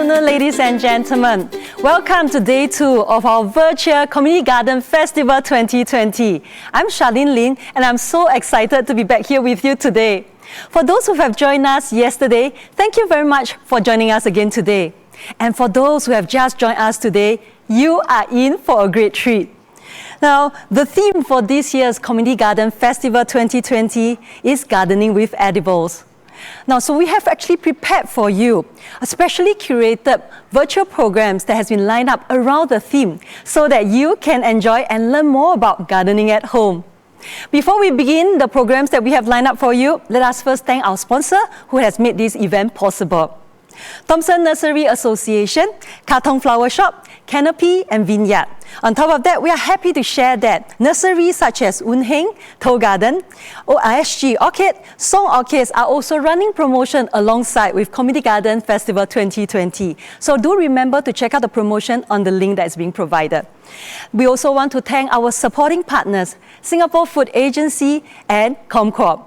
afternoon, ladies and gentlemen. Welcome to day 2 of our virtual Community Garden Festival 2020. I'm Charlene Lin, and I'm so excited to be back here with you today. For those who have joined us yesterday, thank you very much for joining us again today. And for those who have just joined us today, you are in for a great treat. Now, the theme for this year's Community Garden Festival 2020 is Gardening with Edibles. Now, so we have actually prepared for you a specially curated virtual programs that has been lined up around the theme so that you can enjoy and learn more about gardening at home. Before we begin the programs that we have lined up for you, let us first thank our sponsor who has made this event possible. Thomson Nursery Association, Katong Flower Shop, Canopy and Vineyard. On top of that, we are happy to share that nurseries such as Un Heng, Toh Garden, OISG Orchid, Song Orchids are also running promotion alongside with Community Garden Festival 2020. So do remember to check out the promotion on the link that is being provided. We also want to thank our supporting partners, Singapore Food Agency and Comcorp.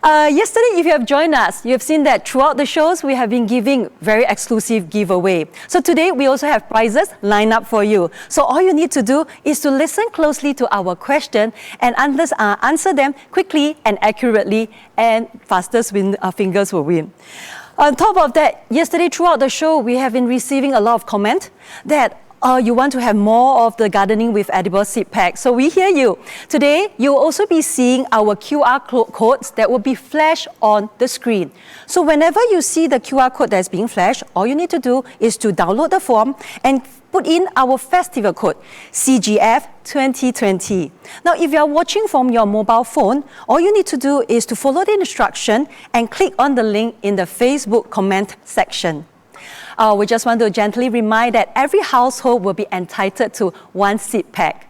Yesterday, if you have joined us, you have seen that throughout the shows, we have been giving very exclusive giveaway. So today, we also have prizes lined up for you. So all you need to do is to listen closely to our question and answer them quickly and accurately, and fastest fingers will win. On top of that, yesterday throughout the show, we have been receiving a lot of comment that you want to have more of the Gardening with Edible seed pack. So we hear you. Today, you'll also be seeing our QR codes that will be flashed on the screen. So whenever you see the QR code that's being flashed, all you need to do is to download the form and put in our festival code, CGF 2020. Now, if you're watching from your mobile phone, all you need to do is to follow the instruction and click on the link in the Facebook comment section. We just want to gently remind that every household will be entitled to one seed pack.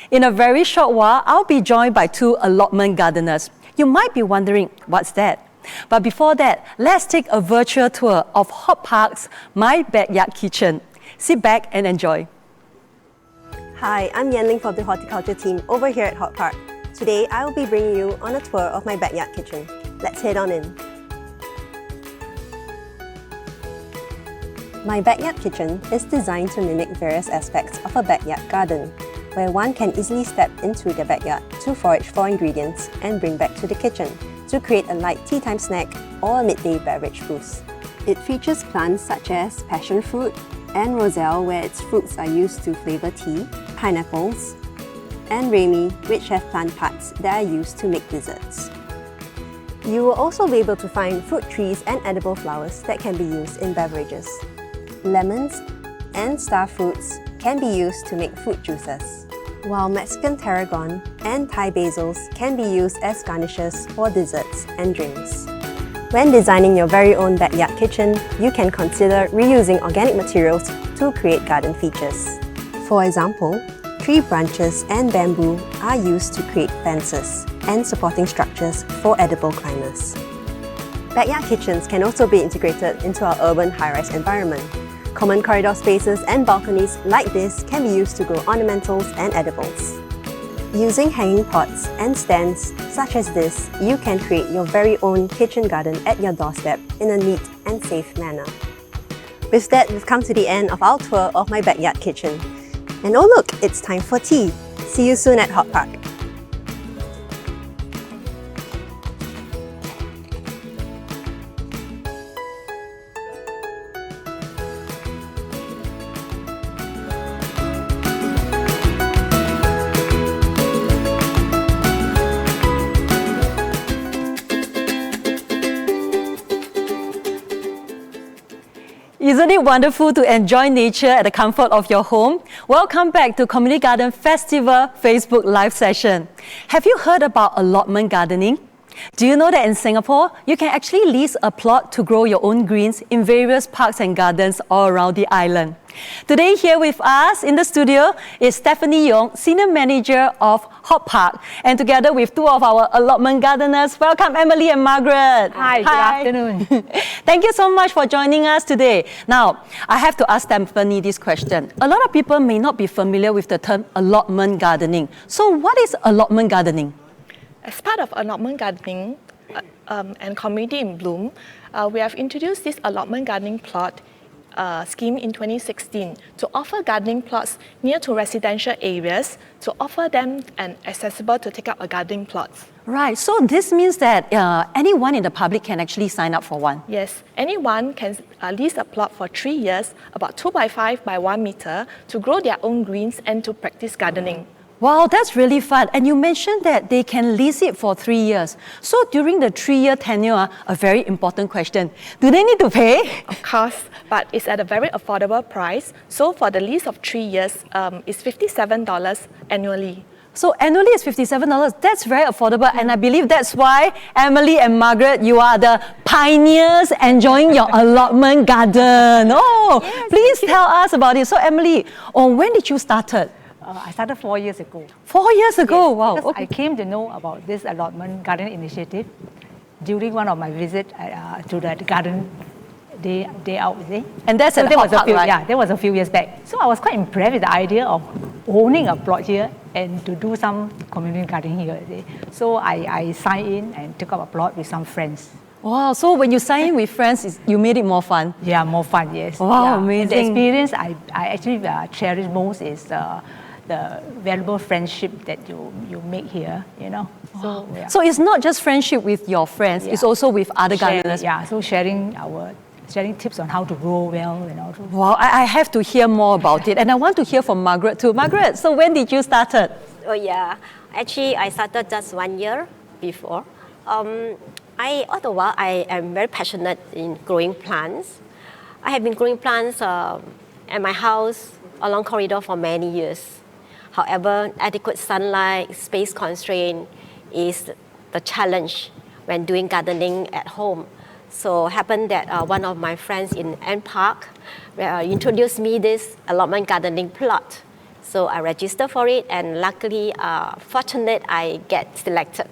In a very short while, I'll be joined by 2 allotment gardeners. You might be wondering, what's that? But before that, let's take a virtual tour of Hort Park's My Backyard Kitchen. Sit back and enjoy. Hi, I'm Yan Ling from the horticulture team over here at Hort Park. Today, I will be bringing you on a tour of my backyard kitchen. Let's head on in. My backyard kitchen is designed to mimic various aspects of a backyard garden, where one can easily step into the backyard to forage for ingredients and bring back to the kitchen to create a light tea time snack or a midday beverage boost. It features plants such as passion fruit, and roselle, where its fruits are used to flavor tea, pineapples, and rami, which have plant parts that are used to make desserts. You will also be able to find fruit trees and edible flowers that can be used in beverages. Lemons and star fruits can be used to make fruit juices, while Mexican tarragon and Thai basils can be used as garnishes for desserts and drinks. When designing your very own backyard kitchen, you can consider reusing organic materials to create garden features. For example, tree branches and bamboo are used to create fences and supporting structures for edible climbers. Backyard kitchens can also be integrated into our urban high-rise environment. Common corridor spaces and balconies like this can be used to grow ornamentals and edibles. Using hanging pots and stands such as this, you can create your very own kitchen garden at your doorstep in a neat and safe manner. With that, we've come to the end of our tour of my backyard kitchen. And oh look, it's time for tea. See you soon at Hop Park. Isn't it wonderful to enjoy nature at the comfort of your home? Welcome back to Community Garden Festival Facebook Live session. Have you heard about allotment gardening? Do you know that in Singapore, you can actually lease a plot to grow your own greens in various parks and gardens all around the island? Today here with us in the studio is Stephanie Yong, Senior Manager of Hop Park, and together with two of our allotment gardeners, welcome Emily and Margaret. Hi, good afternoon. Thank you so much for joining us today. Now, I have to ask Stephanie this question. A lot of people may not be familiar with the term allotment gardening. So what is allotment gardening? As part of allotment gardening and Community in Bloom, we have introduced this allotment gardening plot scheme in 2016 to offer gardening plots near to residential areas to offer them and accessible to take up a gardening plot. Right, so this means that anyone in the public can actually sign up for one. Yes, anyone can lease a plot for 3 years, about 2 by 5 by 1 meter, to grow their own greens and to practice gardening. Wow, that's really fun. And you mentioned that they can lease it for 3 years. So during the 3-year tenure, a very important question. Do they need to pay? Of course, but it's at a very affordable price. So for the lease of 3 years, it's $57 annually. So annually it's $57. That's very affordable. And I believe that's why, Emily and Margaret, you are the pioneers enjoying your allotment garden. Oh, yes, please tell us about it. So Emily, when did you start it? I started 4 years ago. 4 years ago? Yes, wow. Okay. I came to know about this allotment garden initiative during one of my visits to the garden day out. And that's at Hop Park, right? Yeah, that was a few years back. So I was quite impressed with the idea of owning a plot here and to do some community gardening here. So I signed in and took up a plot with some friends. Wow, so when you sign in with friends, you made it more fun? Yeah, more fun, yes. Wow, yeah. amazing. And the experience I actually cherish most is the valuable friendship that you make here, you know. Wow. So it's not just friendship with your friends, it's also with other gardeners. Yeah, so sharing tips on how to grow well, you know. Wow, I have to hear more about it. And I want to hear from Margaret too. Margaret, so when did you start it? Oh yeah, actually I started just 1 year before. All the while I am very passionate in growing plants. I have been growing plants at my house along corridor for many years. However, adequate sunlight, space constraint is the challenge when doing gardening at home. So it happened that one of my friends in N Park introduced me this allotment gardening plot. So I registered for it and luckily, fortunate I get selected.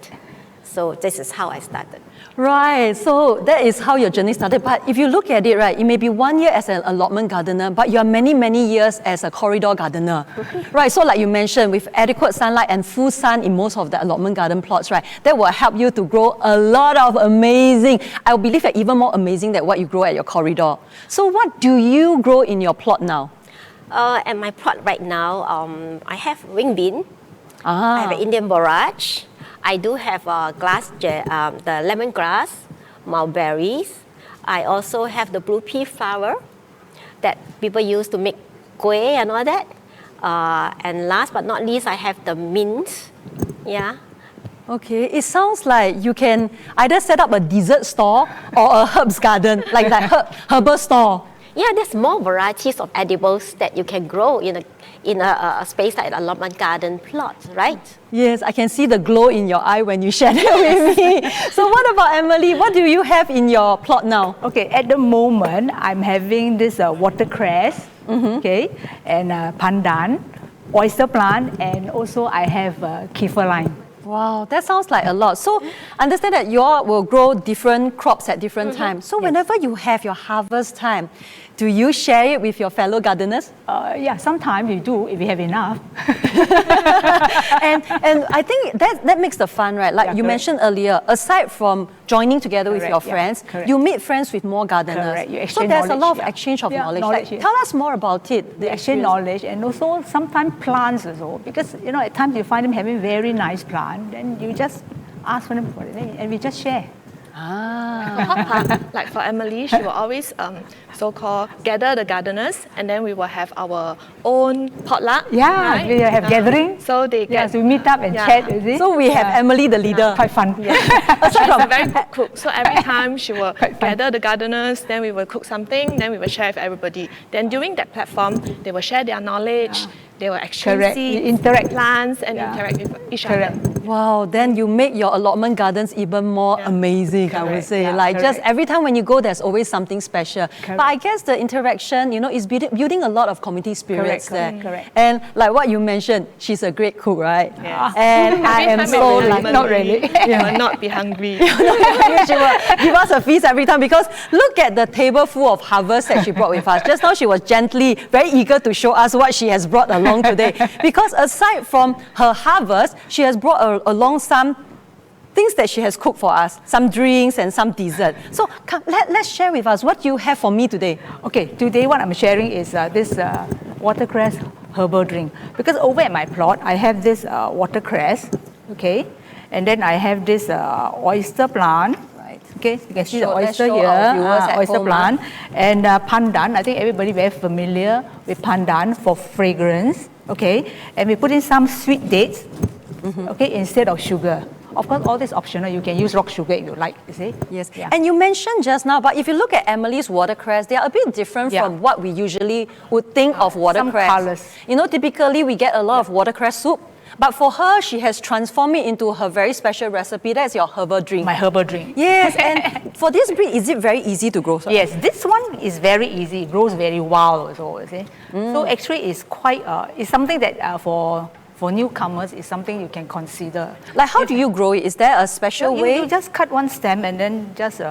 So this is how I started. Right, so that is how your journey started. But if you look at it, right, it may be 1 year as an allotment gardener, but you are many, many years as a corridor gardener. Right, so like you mentioned, with adequate sunlight and full sun in most of the allotment garden plots, right, that will help you to grow a lot of amazing, I believe that even more amazing than what you grow at your corridor. So what do you grow in your plot now? At my plot right now, I have wing bean, I have Indian borage, I do have the lemongrass, mulberries. I also have the blue pea flower. that people use to make kueh and all that. And last but not least, I have the mint. Yeah. Okay, it sounds like you can either set up a dessert store or a herbs garden, like that herbal store. Yeah, there's more varieties of edibles that you can grow in a space like an allotment garden plot, right? Yes, I can see the glow in your eye when you share that with me. So what about Emily? What do you have in your plot now? Okay, at the moment, I'm having this watercress, okay, and pandan, oyster plant, and also I have kefir lime. Wow, that sounds like a lot. So understand that you all will grow different crops at different times. So whenever you have your harvest time, do you share it with your fellow gardeners? Yeah, sometimes you do if you have enough. and I think that makes the fun, right? Like Yeah, you correct. mentioned earlier, aside from joining together with Correct, your yeah, friends, correct. you meet friends with more gardeners. Correct, you So exchange there's a lot of knowledge, yeah. exchange of Yeah, knowledge. knowledge, Like, yes. tell us more about it. The exchange knowledge, and also sometimes plants also, because at times you find them having very nice plant, then you just ask them for it, and we just share. Like for Emily, she will always so-called gather the gardeners, and then we will have our own potluck. Yeah, right? we have gathering. So they Yeah, get. so we meet up and Yeah. chat, is it? So we have Emily, the leader. Quite fun. She's a very good cook. So every time she will gather the gardeners, then we will cook something, then we will share with everybody. Then during that platform, they will share their knowledge, they will exchange Correct. seeds, We interact. plants, and Yeah. interact with each Correct. other. Wow, then you make your allotment gardens even more amazing, I would Correct, say. yeah, Like just correct. every time when you go, there's always something special. Correct. But I guess the interaction, is building a lot of community spirits there. correct. And like what you mentioned, she's a great cook, right? Yes. And I Every am time so we like, visit not really. You will not be hungry. she will give us a feast every time because look at the table full of harvest that she brought with us. Just now she was gently, very eager to show us what she has brought along today. Because aside from her harvest, she has brought along some things that she has cooked for us, some drinks and some dessert. So let's share with us what you have for me today. Okay, today what I'm sharing is this watercress herbal drink. Because over at my plot, I have this watercress, okay, and then I have this oyster plant. Right. Okay, you can see the Let's oyster show here, our viewers at oyster home, plant, and pandan. I think everybody very familiar with pandan for fragrance. Okay, and we put in some sweet dates. Okay, instead of sugar. Of course, all this optional. You can use rock sugar if you like. You see? Yes, Yeah. and you mentioned just now, but if you look at Emily's watercress, they are a bit different Yeah. from what we usually would think of watercress. colours. Typically we get a lot of watercress soup, but for her, she has transformed it into her very special recipe. That's your herbal drink. My herbal drink. Yes, and for this breed, is it very easy to grow? Sir? Yes, this one is very easy. It grows very wild also, you see. So actually it's quite, it's something that for newcomers is something you can consider. Like how do you grow it? Is there a special You, way? you just cut one stem and then just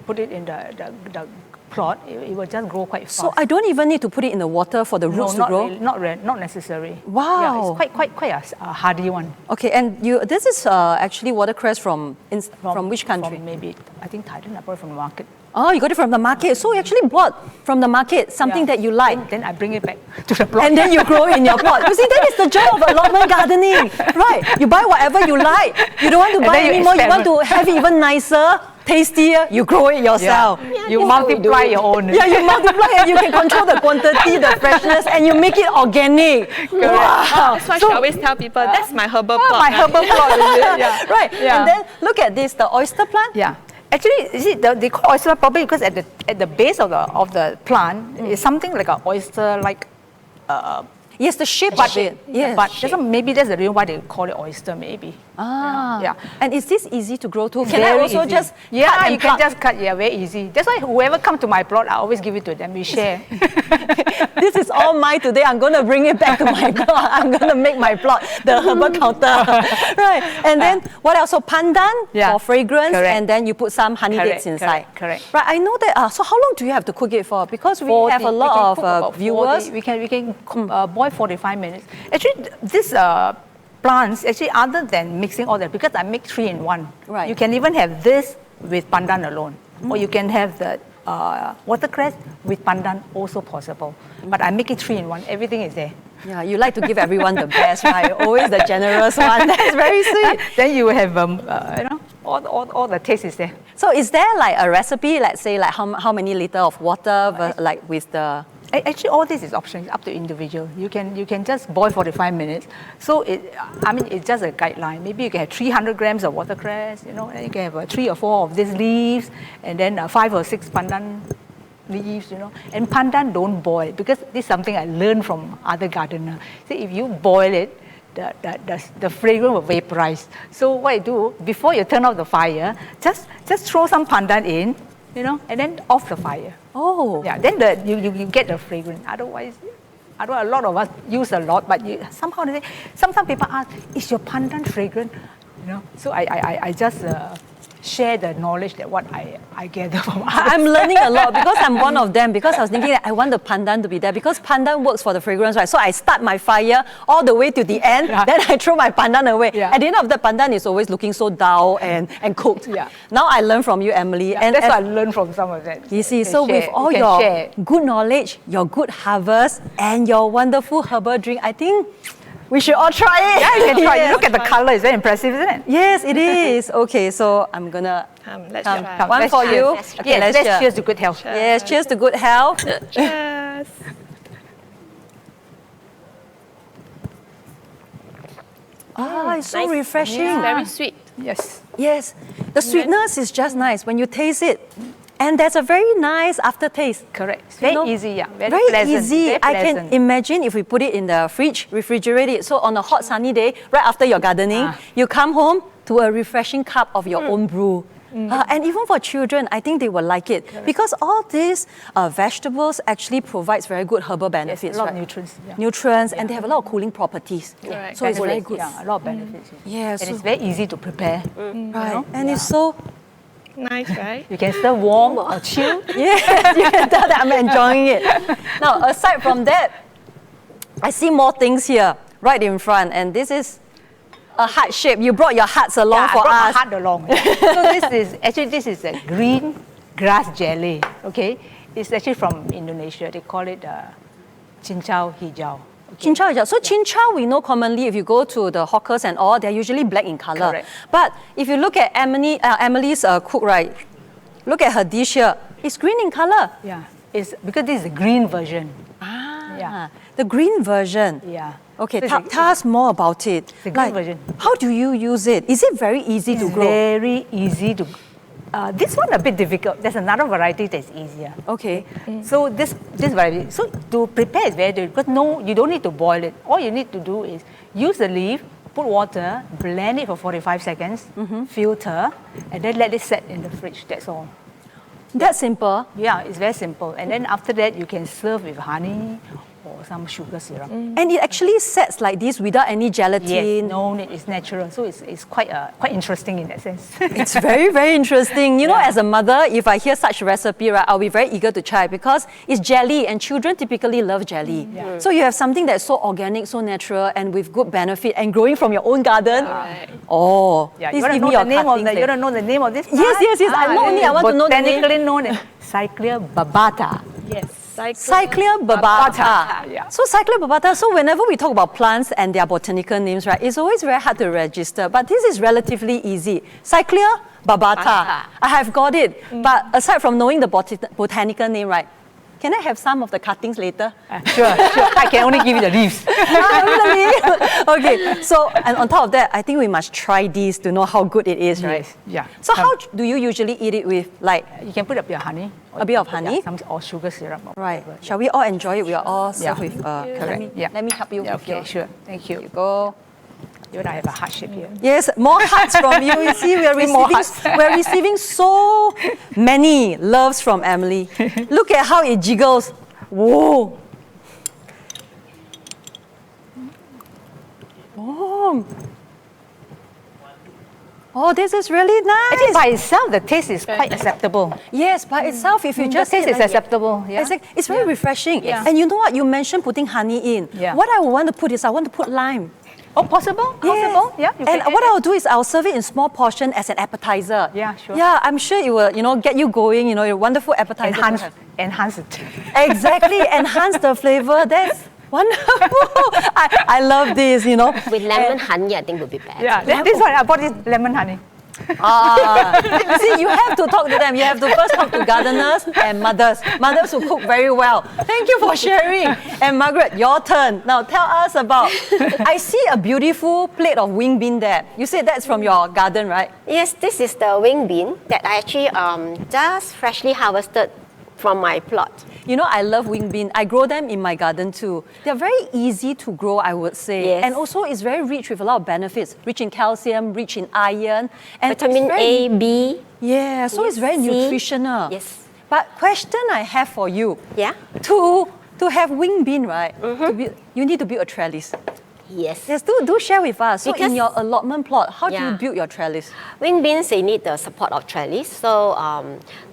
put it in the plot. It will just grow quite fast. So I don't even need to put it in the water for the roots to not grow? really, not necessary. Wow. Yeah, it's quite a hardy one. Okay, and this is actually watercress from which country? From maybe, I think Thailand, I bought it from the market. Oh, you got it from the market. So you actually bought from the market something Yeah. that you like. Then I bring it back to the plot. And then you grow in your pot. You see, that is the joy of allotment gardening, right? You buy whatever you like. You don't want to And buy then you anymore. You want to experiment. have it even nicer, tastier. You grow it yourself. You multiply your own. Yeah, you multiply and you can control the quantity, the freshness, and you make it organic. Wow. That's why she always tell people, that's my herbal plot. My herbal plot, is it? Yeah. Right. Yeah. And then look at this, the oyster plant. Yeah. Actually, you see, they call oyster probably because at the base of the plant is something like an oyster like. Yes, the shape of it. Yes. But maybe that's the reason why they call it oyster. Maybe. Ah. Yeah. And is this easy to grow too? Can I Very also easy. just yeah, cut and you can pluck? just cut. Yeah, very easy. That's why whoever come to my plot, I always give it to them. We share. This is all mine today. I'm going to bring it back to my plot. I'm going to make my plot the herbal counter. Right. And then what else? So pandan Yeah. for fragrance, Correct. and then you put some honey Correct, dates inside. correct. Right. I know that. So how long do you have to cook it for? Because we have a lot of viewers. We can boil 45 minutes. Actually, this plants, actually, other than mixing all that, because I make 3 in 1. Right. You can even have this with pandan alone, or you can have the watercress with pandan, also possible. But I make it 3 in 1. Everything is there. Yeah, you like to give everyone the best, right? Always the generous one. That's very sweet. Then you have all the taste is there. So is there like a recipe? Let's say like how many liter of water, like with the Actually, all this is optional. It's up to individual. You can just boil 45 minutes. So it's just a guideline. Maybe you can have 300 grams of watercress, and you can have 3 or 4 of these leaves, and then 5 or 6 pandan leaves, And pandan don't boil, because this is something I learned from other gardeners. See, if you boil it, the fragrance will vaporize. So what I do, before you turn off the fire, just throw some pandan in, and then off the fire. Oh. Yeah, then you get the fragrance. Otherwise, a lot of us use a lot, but sometimes people ask, is your pandan fragrant? So I just share the knowledge that what I gather from others. I'm learning a lot because I'm one of them, because I was thinking that I want the pandan to be there because pandan works for the fragrance, right? So I start my fire all the way to the end, then I throw my pandan away. Yeah. At the end of the pandan is always looking so dull and cooked. Yeah. Now I learn from you, Emily. Yeah, and that's what I learned from some of that. you see, can so with share. all You can your share. good knowledge, your good harvest, and your wonderful herbal drink, I think we should all try it. Yeah, you can try. Yes. Look at the color; it's very impressive, isn't it? Yes, it is. Okay, so I'm gonna Let's try. one let's for cheers. you. Let's Okay, Yes, let's let's cheers. cheers to good health. Yes, cheers to good health. Cheers. It's so Nice. refreshing. It's very sweet. Yes. Yes, the sweetness is just nice when you taste it. And there's a very nice aftertaste. Correct. It's very know, easy, yeah. Very, Very pleasant. easy. Very I can pleasant. imagine if we put it in the fridge, refrigerate it. So on a hot sunny day, right after your gardening, you come home to a refreshing cup of your own brew. And even for children, I think they will like it because all these vegetables actually provides very good herbal benefits. a lot of right? nutrients, yeah. Nutrients, and they have a lot of cooling properties. Correct. So it's very Benefits, good. Yeah, a lot of benefits. Yeah, and so- it's very easy to prepare. Right. And it's so Nice, right? You can serve warm or chill. yes, you can tell that I'm enjoying it. Now, aside from that, I see more things here right in front, and this is a heart shape. You brought your hearts along Yeah, for I brought my us. heart along. So this is a green grass jelly. Okay, it's actually from Indonesia. They call it cincau hijau. Cincau hijau. So cincau, we know commonly if you go to the hawkers and all, they're usually black in color. Correct. But if you look at Emily's cook, right, look at her dish here. It's green in color. Yeah, it's because this is the green version. Ah, the green version. Yeah. Okay, So it's tell us more about it. the green version. How do you use it? Is it very easy to It's grow? very easy to. This one a bit difficult. There's another variety that's easier. Okay. So this variety. So to prepare is very difficult because you don't need to boil it. All you need to do is use the leaf, put water, blend it for 45 seconds, filter, and then let it set in the fridge. That's all. That's simple. Yeah, it's very simple. And then after that, you can serve with honey or some sugar syrup. And it actually sets like this without any gelatin. Yes, no, it's natural. So it's quite interesting in that sense. It's very, very interesting. You know, as a mother, if I hear such recipe, right, I'll be very eager to try because it's jelly and children typically love jelly. So you have something that's so organic, so natural, and with good benefit and growing from your own garden. Right. Oh, Yeah, please you want to give know me the your name of cutting the, you plate. want to know the name of this plant? Yes, I know only I want to know the name. Botanically known as Cyclia babata. Yes. Cyclia babata. Yeah. So Cyclia babata, so whenever we talk about plants and their botanical names, right, it's always very hard to register, but this is relatively easy. Cyclia babata. I have got it. But aside from knowing the botanical name, right, can I have some of the cuttings later? Sure. I can only give you the leaves. Okay, so, and on top of that, I think we must try these to know how good it is, right? Yes, yeah. So how do you usually eat it with, like, You can put up your honey. or A bit you of can put, honey? Some or sugar syrup. Or right, whatever. shall we all enjoy it? We are all served Yeah. with, Correct. let me help you Yeah, with okay, your, sure. Thank Here you you. go. Even I have a heart shape here. Yes, more hearts from you. You see, we are Three more receiving, hearts. we're receiving so many loves from Emily. Look at how it jiggles. Whoa. Oh, this is really nice. Actually, by itself, the taste is quite acceptable. Yes, by itself, if you The just taste eat is like- acceptable. Yeah. It's very refreshing. Yes. And you know what? You mentioned putting honey in. Yeah. What I would want to put is I want to put lime. Oh, possible? Possible? Yeah. You And can what add I'll do is I'll serve it in small portion as an appetizer. Yeah, sure. Yeah, I'm sure it will, get you going, a wonderful appetizer. to have. enhance it. Exactly, enhance the flavor. That's wonderful. I love this, With lemon honey, I think would be better. Yeah, this one I bought this lemon honey. See, you have to talk to them. You have to first talk to gardeners and mothers. Mothers who cook very well. Thank you for sharing. And Margaret, your turn. Now tell us about, I see a beautiful plate of wing bean there. You said that's from your garden, right? Yes, this is the wing bean that I actually just freshly harvested from my plot. You know, I love wing bean. I grow them in my garden too. They're very easy to grow, I would say. Yes. And also it's very rich with a lot of benefits. Rich in calcium, rich in iron. And it's Vitamin very- A, B. Yeah, so it's very C. nutritional. Yes. But question I have for you. Yeah. To have wing bean, right? You need to build a trellis. Yes. Yes, do share with us. So in Because- your allotment plot, how do you Yeah. build your trellis? Wing beans, they need the support of trellis. So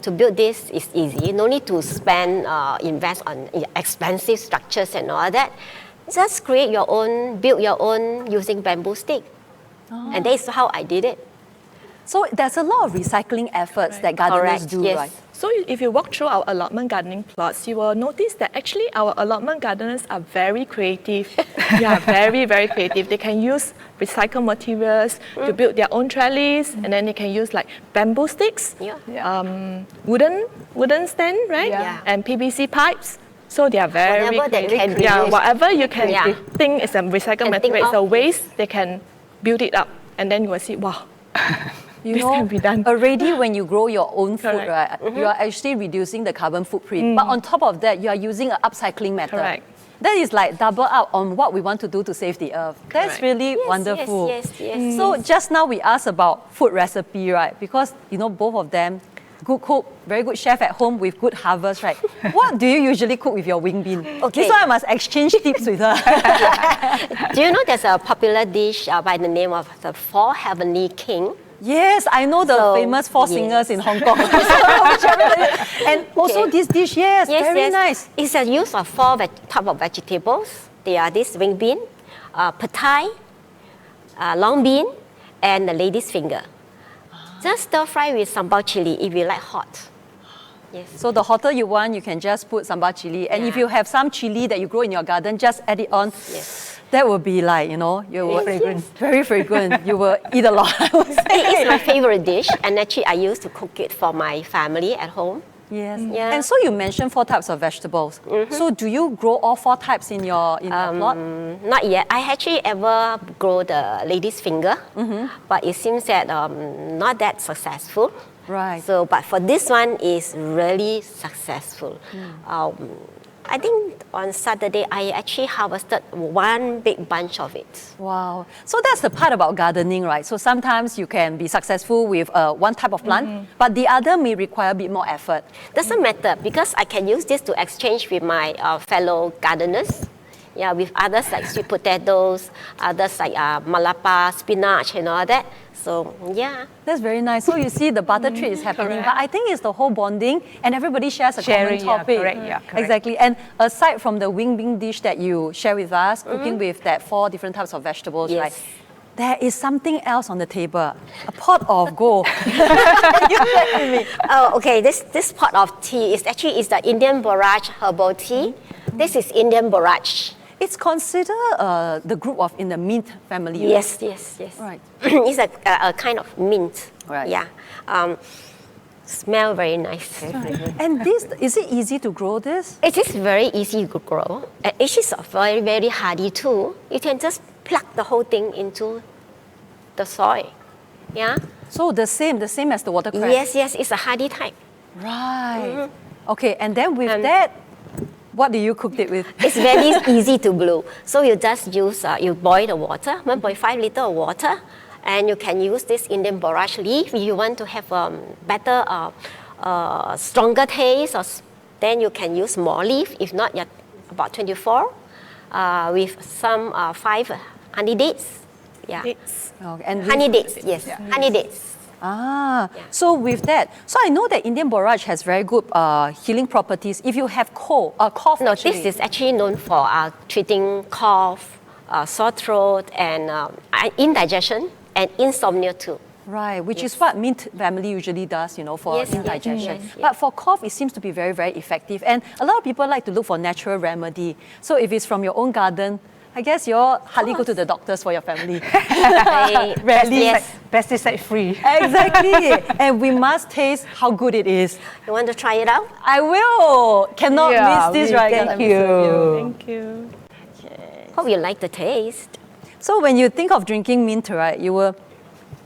to build this is easy. No need to spend, invest on expensive structures and all that. Just create your own, build your own using bamboo stick. And that is how I did it. So there's a lot of recycling efforts that gardeners Correct, do, yes. right? So if you walk through our allotment gardening plots, you will notice that actually our allotment gardeners are very creative. Yeah, very, very creative. They can use recycled materials to build their own trellis, and then they can use like bamboo sticks, Yeah. wooden stand, right? Yeah. And PVC pipes. So they are very Whatever they creative. can Yeah, reuse. whatever you can Yeah. think is a recycled And think material, it's a of- waste, they can build it up. And then you will see, wow, You this know, can be done. already when you grow your own food, Correct. right, you are actually reducing the carbon footprint. But on top of that, you are using an upcycling method. Correct. That is like double up on what we want to do to save the earth. That's Correct. really Yes, wonderful. yes, yes, So just now we asked about food recipe, right? Because you know both of them, good cook, very good chef at home with good harvest, right? What do you usually cook with your wing bean? Okay. This one I must exchange tips with her. Do you know there's a popular dish by the name of the Four Heavenly King? Yes, I know the So, famous four yes. singers in Hong Kong. And also Okay. this dish, yes, very nice. It's a use of four type of vegetables. They are this wing bean, pad thai, long bean, and the lady's finger. Just stir fry with sambal chili if you like hot. Yes. So the hotter you want, you can just put sambal chili. And if Yeah. you have some chili that you grow in your garden, just add it on. Yes. That will be like, you know, you will Fragrant. very fragrant. You will eat a lot, I would say. It is my favorite dish, and actually I used to cook it for my family at home. Yes. Yeah. And so you mentioned 4 types of vegetables. So do you grow all 4 types in your plot? Not yet. I actually ever grow the lady's finger, but it seems that not that successful. Right. So, but for this one is really successful. I think on Saturday I actually harvested one big bunch of it. Wow. So that's the part about gardening, right? So sometimes you can be successful with one type of plant, but the other may require a bit more effort. Doesn't matter because I can use this to exchange with my fellow gardeners. Yeah, with others like sweet potatoes, others like malapa, spinach, and all that. So yeah. That's very nice. So you see the barter trade is happening, correct. but I think it's the whole bonding and everybody shares a Sharing, common yeah, topic. correct, yeah, correct. Exactly. And aside from the wing bean dish that you share with us, cooking with that 4 different types of vegetables, Yes. right? There is something else on the table, a pot of gold. You share with me. Oh, okay. This pot of tea is actually is the Indian Borage herbal tea. This is Indian Borage. It's considered the group of in the mint family. Yes, yes, yes. Right. It's a kind of mint. Right. Yeah. Smell very nice. And this, is it easy to grow this? It is very easy to grow. And it is very, very hardy too. You can just plug the whole thing into the soil. Yeah. So the same as the watercress? Yes, yes. It's a hardy type. Right. Okay, and then with And- that, what do you cook it with? It's very easy to brew. So you just use, you boil the water, 1.5 liter of water, and you can use this Indian borage leaf. If you want to have better, stronger taste, then you can use more leaf. If not, you're about 24 with some 5 honey dates. Yeah. It's Okay, and Honey dates, yes. Honey dates. So with that, so I know that Indian borage has very good healing properties. If you have cough, No, actually. this is actually known for treating cough, sore throat, and indigestion and insomnia too. Right, which is what mint family usually does, you know, for Yes, yes, indigestion. yes, yes. But for cough, it seems to be very, very effective. And a lot of people like to look for natural remedy. So if it's from your own garden, I guess you all hardly go to the doctors for your family. Rarely. Yes. Pesticide free. Exactly. And we must taste how good it is. You want to try it out? I will. Cannot miss this, right? Thank Cannot miss you. Thank you. Hope you like the taste. So when you think of drinking mint, right, you will,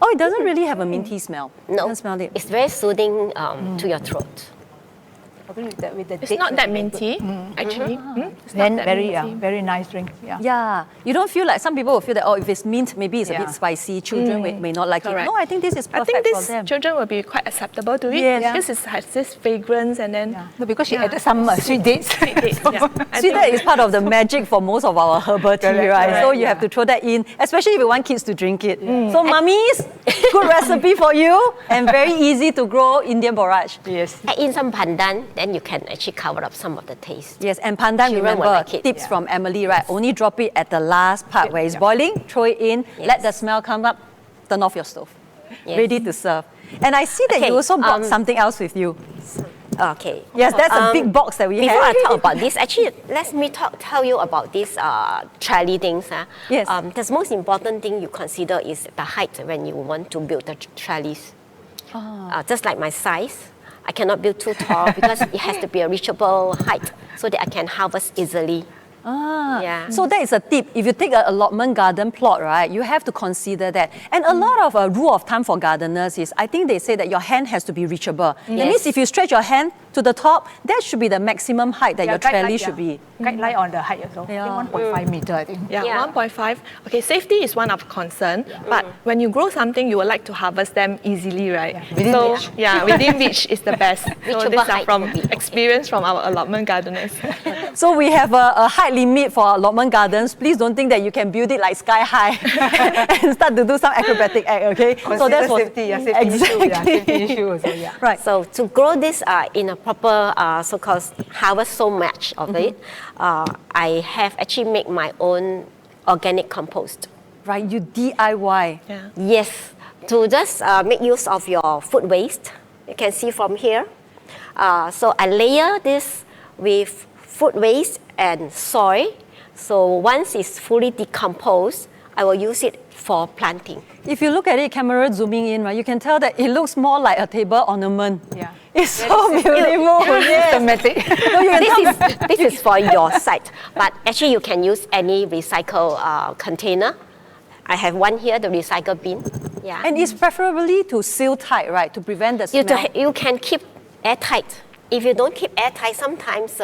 oh, it doesn't really have a minty smell. No, Doesn't smell it. it's very soothing to your throat. It's not that minty, actually. It's not Then that very, minty. very nice drink. Yeah. Yeah, you don't feel like, some people will feel that, oh, if it's mint, maybe it's a Yeah. bit spicy. Children may not like Correct. it. No, I think this is I perfect think for this them. children will be quite acceptable to it. Yes. Yeah. This has this fragrance and then No, because she added some sweet dates. dates, yeah. I See, think- that is part of the magic for most of our herbal tea, Correct, right? So correct, you have to throw that in, especially if you want kids to drink it. So mummies, good recipe for you and very easy to grow Indian borage. Yes. Add in some pandan, then you can actually cover up some of the taste. Yes, and pandan, Children will remember, like it. tips from Emily, right? Only drop it at the last part where it's Yeah. boiling, throw it in, let the smell come up, turn off your stove. Yes. Ready to serve. And I see that Okay, you also brought something else with you. Okay. Yes, that's a big box that we Before have. I talk about this, actually, let me tell you about these trolley things. Yes. The most important thing you consider is the height when you want to build the trolleys. Just like my size, I cannot build too tall because it has to be a reachable height so that I can harvest easily. Yeah. So that is a tip. If you take an allotment garden plot, right, you have to consider that. And a lot of rule of thumb for gardeners is, I think they say that your hand has to be reachable. That means if you stretch your hand to the top, that should be the maximum height that your trolley should be. Guideline on the height also. Yeah. I think 1.5 meter, I think. Yeah, Yeah. 1.5. Okay, safety is one of concern, but when you grow something, you would like to harvest them easily, right? Within so, reach. yeah, within reach is the best. So Reachable these are height from would be okay. experience from our allotment gardeners. So we have a height limit for allotment gardens. Please don't think that you can build it like sky high and start to do some acrobatic act, okay? So that's safety, yeah, safety issue. Yeah, Exactly. safety issue also, yeah. Right. So to grow this in a proper so-called harvest so much of it, I have actually made my own organic compost. Right, you DIY. Yeah. Yes, to just make use of your food waste. You can see from here. So I layer this with food waste and soil. So once it's fully decomposed, I will use it for planting. If you look at it, camera zooming in, right, you can tell that it looks more like a table ornament. Yeah. It's so beautiful. Yes. Systematic. No, you can tell This is for your site, but actually you can use any recycle container. I have one here, the recycle bin. Yeah. And it's preferably to seal tight, right, to prevent the smell. You can keep airtight. If you don't keep airtight, sometimes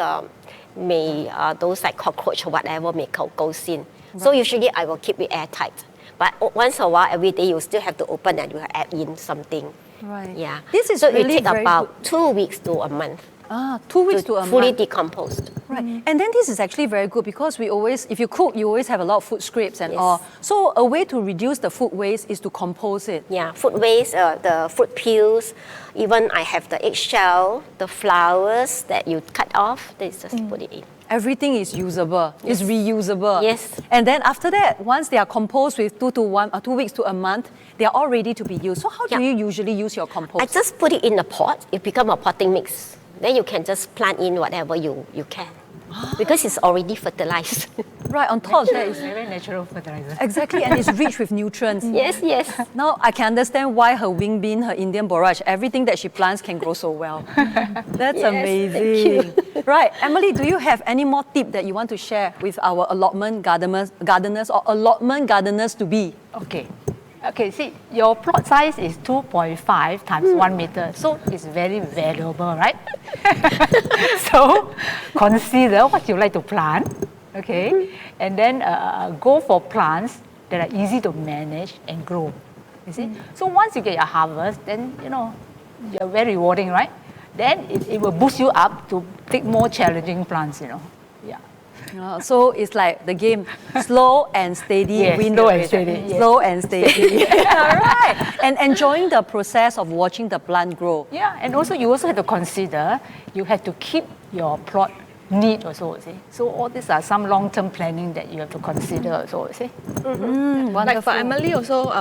those like cockroach or whatever may goes in. So usually I will keep it airtight. But once in a while, every day you still have to open and you have add in something. Right. Yeah. This is so really it takes very about 2 weeks to a month 2 weeks to a fully month. decomposed. Right. And then this is actually very good because we always, if you cook, you always have a lot of food scraps and Yes. all. So a way to reduce the food waste is to compose it. Yeah, food waste, the fruit peels, even I have the eggshell, the flowers that you cut off, they just put it in. Everything is usable, it's reusable. Yes. And then after that, once they are composed with 2 weeks to a month, they are all ready to be used. So how do Yeah. you usually use your compost? I just put it in a pot, it become a potting mix. Then you can just plant in whatever you can. Because it's already fertilized. Right, on top of that is Very natural fertilizer. exactly, and it's rich with nutrients. Yes, yes. Now I can understand why her wing bean, her Indian borage, everything that she plants can grow so well. That's Yes, amazing. Right, Emily, do you have any more tip that you want to share with our allotment gardeners or allotment gardeners to be? Okay. Okay, see, your plot size is 2.5 times 1 meter, so it's very valuable, right? So consider what you like to plant, okay? And then go for plants that are easy to manage and grow, you see? So once you get your harvest, then, you're very rewarding, right? Then it will boost you up to take more challenging plants, Yeah. So it's like the game, slow and steady. Yes, win slow the and race, steady, right? yes. Slow and steady. All right. And enjoying the process of watching the plant grow. Yeah, and also you also have to consider you have to keep your plot need also, you see. So all these are some long-term planning that you have to consider also, you see. Like for Emily also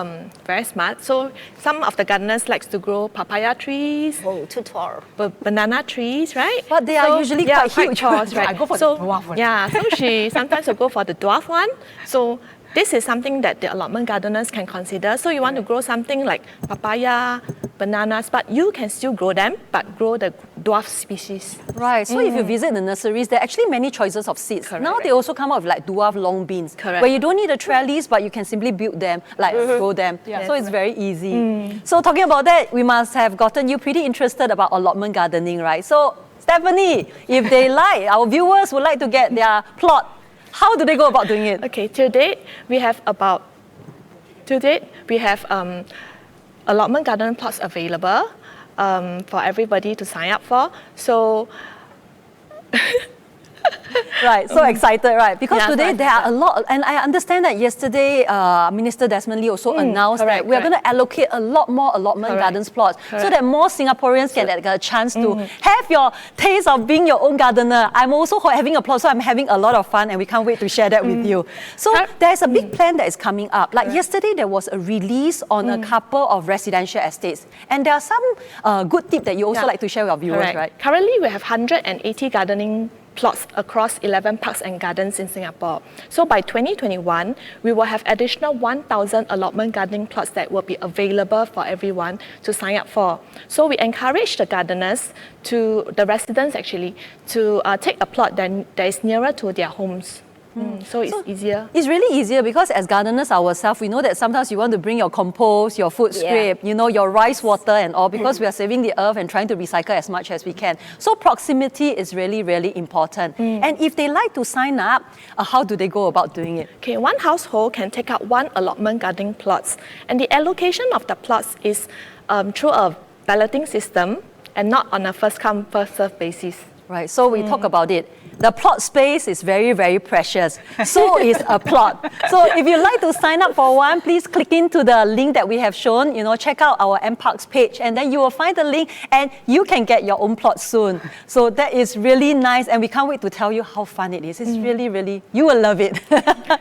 very smart. So some of the gardeners likes to grow papaya trees, Oh, too tall. banana trees, right? But they are usually quite huge. tall, right? I go for the dwarf one. Yeah, so she sometimes will go for the dwarf one. So this is something that the allotment gardeners can consider. So you want to grow something like papaya, bananas, but you can still grow them, but grow the dwarf species. Right, so if you visit the nurseries, there are actually many choices of seeds. Correct. Now they also come out with like dwarf long beans, Correct. where you don't need a trellis, but you can simply build them, like grow them. Yeah. So it's very easy. So talking about that, we must have gotten you pretty interested about allotment gardening, right? So Stephanie, if they like, our viewers would like to get their plot, how do they go about doing it? Okay, to date we have allotment garden plots available for everybody to sign up for. So Right, so excited, right? Because Yeah, so today there are a lot, and I understand that yesterday Minister Desmond Lee also announced that correct, we are going correct. to allocate a lot more allotment Correct, gardens plots so correct. that more Singaporeans can get a chance to have your taste of being your own gardener. I'm also having a plot, so I'm having a lot of fun and we can't wait to share that with you. So there's a big plan that is coming up. Like yesterday there was a release on a couple of residential estates, and there are some good tips that you also Yeah. like to share with our viewers, Correct. right? Currently, we have 180 gardening plots across 11 parks and gardens in Singapore. So by 2021, we will have additional 1,000 allotment gardening plots that will be available for everyone to sign up for. So we encourage the gardeners, the residents actually, to take a plot that is nearer to their homes. So it's easier. It's really easier because as gardeners ourselves, we know that sometimes you want to bring your compost, your food scrape, you know, your rice water and all, because we are saving the earth and trying to recycle as much as we can. So proximity is really, really important. And if they like to sign up, how do they go about doing it? Okay, one household can take out one allotment gardening plots, and the allocation of the plots is through a balloting system and not on a first come, first served basis. Right, so we talk about it. The plot space is very, very precious. So is a plot. So if you'd like to sign up for one, please click into the link that we have shown. You know, check out our MParks page, and then you will find the link, and you can get your own plot soon. So that is really nice, and we can't wait to tell you how fun it is. It's really, really, you will love it.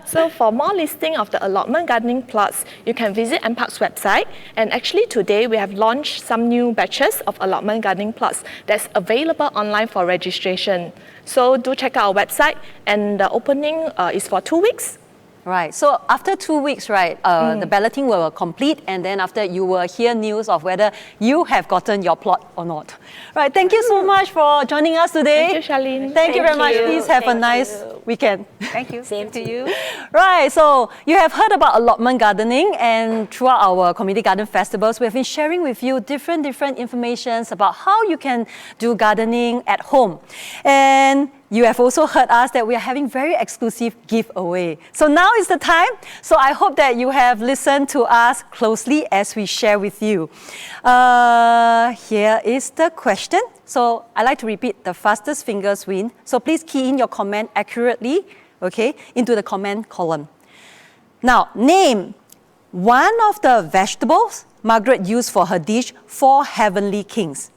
So for more listing of the allotment gardening plots, you can visit MParks website. And actually today we have launched some new batches of allotment gardening plots that's available online for registration. So do check out our website, and the opening is for 2 weeks. Right. So after 2 weeks, right, the balloting will complete, and then after you will hear news of whether you have gotten your plot or not. Right. Thank you so much for joining us today. Thank you, Charlene. Thank you very much. you. Please have a Thank nice you. weekend. Thank you. Same to you. Right, so you have heard about allotment gardening, and throughout our community garden festivals, we have been sharing with you different informations about how you can do gardening at home. And you have also heard us that we are having very exclusive giveaway. So now is the time. So I hope that you have listened to us closely as we share with you. Here is the question. So I like to repeat, the fastest fingers win. So please key in your comment accurately, okay, into the comment column. Now, name one of the vegetables Margaret used for her dish, Four Heavenly Kings.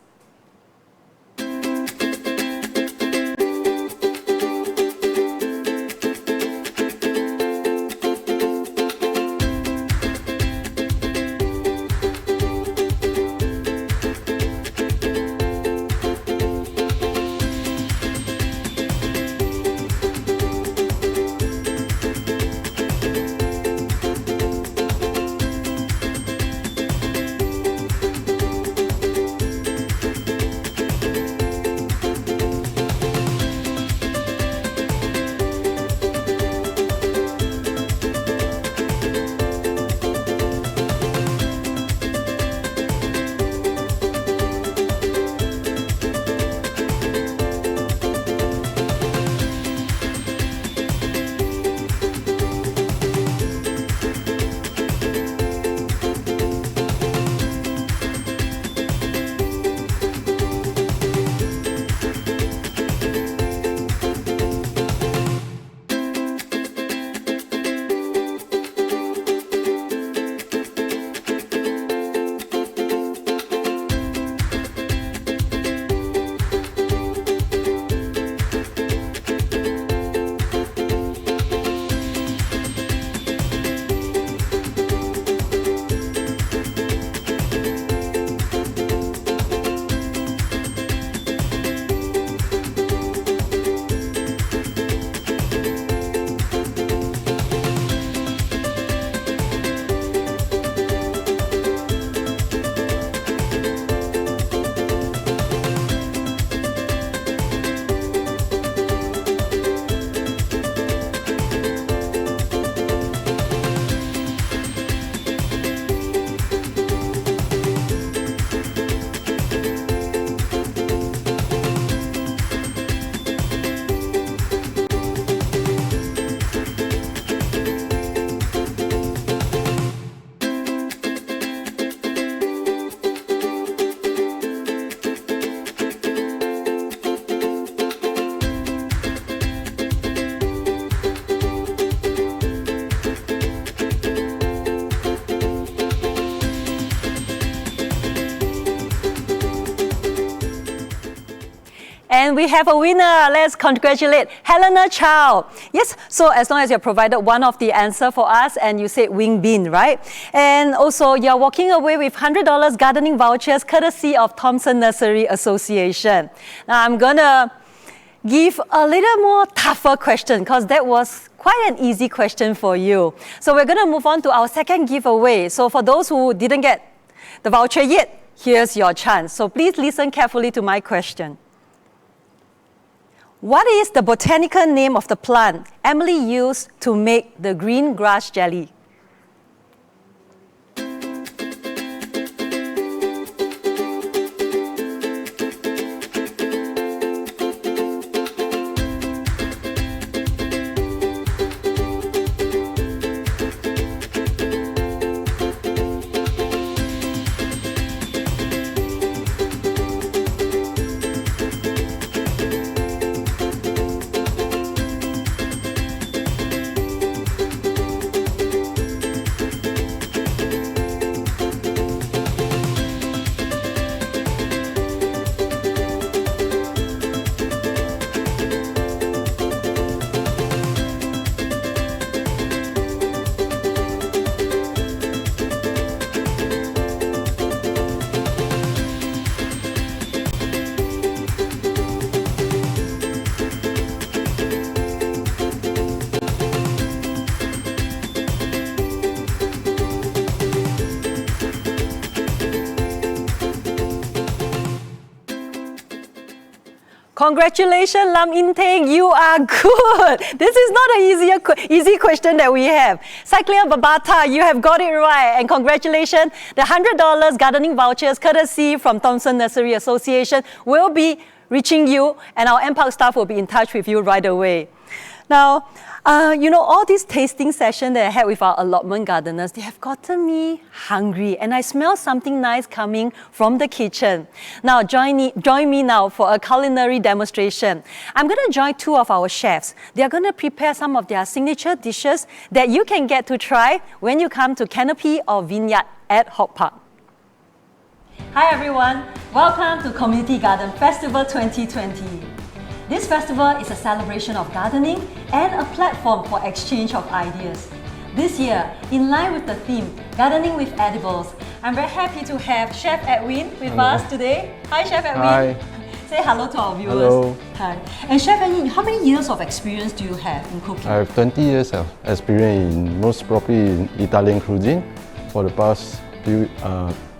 And we have a winner. Let's congratulate Helena Chow. Yes, so as long as you provided one of the answer for us and you said wing bean, right? And also you're walking away with $100 gardening vouchers courtesy of Thompson Nursery Association. Now I'm gonna give a little more tougher question because that was quite an easy question for you. So we're gonna move on to our second giveaway. So for those who didn't get the voucher yet, here's your chance. So please listen carefully to my question. What is the botanical name of the plant Emily used to make the green grass jelly? Congratulations, Lam In Teng, you are good. This is not an easy question that we have. Cyclia Babata, you have got it right. And congratulations, the $100 gardening vouchers courtesy from Thompson Nursery Association will be reaching you, and our MPark staff will be in touch with you right away. Now, you know, all these tasting sessions that I had with our allotment gardeners, they have gotten me hungry, and I smell something nice coming from the kitchen. Now, join me now for a culinary demonstration. I'm going to join two of our chefs. They are going to prepare some of their signature dishes that you can get to try when you come to Canopy or Vineyard at HortPark. Hi everyone, welcome to Community Garden Festival 2020. This festival is a celebration of gardening and a platform for exchange of ideas. This year, in line with the theme, Gardening with Edibles, I'm very happy to have Chef Edwin with us today. Hi Chef Edwin. Hi. Say hello to our viewers. Hello. Hi. And Chef Edwin, how many years of experience do you have in cooking? I have 20 years of experience in most probably in Italian cuisine for the past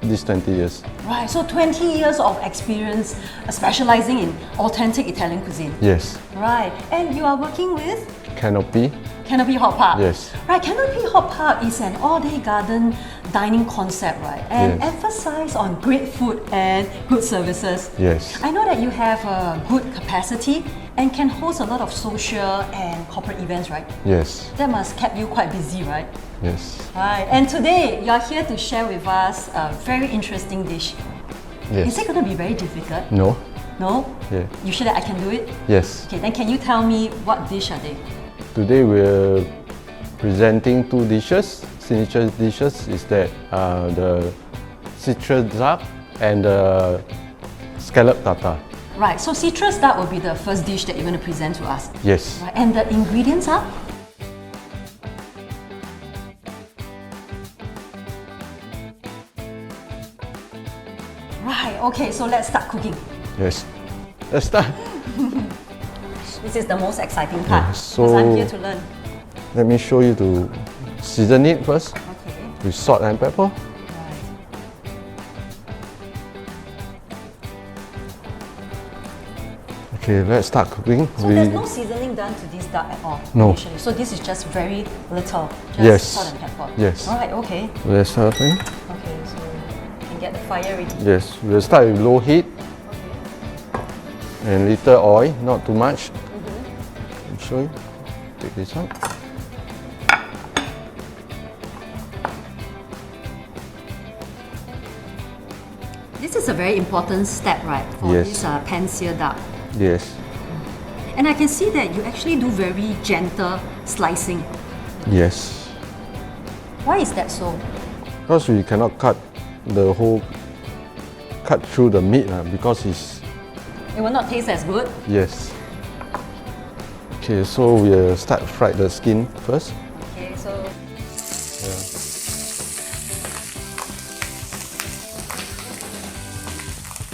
these 20 years. Right, so 20 years of experience specializing in authentic Italian cuisine. Yes. Right, and you are working with? Canopy. Canopy HortPark. Yes. Right, Canopy HortPark is an all-day garden dining concept, right? And Yes. emphasize on great food and good services. Yes. I know that you have a good capacity and can host a lot of social and corporate events, right? Yes. That must keep you quite busy, right? Yes. Right, and today you're here to share with us a very interesting dish. Yes. Is it going to be very difficult? No. No? Yeah. You sure that I can do it? Yes. Okay, then can you tell me what dish are they? Today we're presenting two dishes. Signature dishes is that the citrus duck and the scallop tartar. Right, so citrus duck will be the first dish that you're going to present to us. Yes. Right, and the ingredients are? Right, okay, so let's start cooking. Yes. Let's start. This is the most exciting part, Yeah, because I'm so- here to learn. Let me show you to season it first Okay, with salt and pepper. right. Okay, let's start cooking. So there's no seasoning done to this duck at all? No. Initially. So this is just very little, just Yes. salt and pepper? Yes. Alright, okay. Let's start. Okay, so you can get the fire ready. Yes, we'll start with low heat and little oil, not too much. I'll show you. Take this out. This is a very important step, right, for Yes. this pan-seared duck. Yes, And I can see that you actually do very gentle slicing. yes. Why is that so? Because we cannot cut through the meat because It will not taste as good. Yes. Okay, so we'll start fry the skin first. Okay, so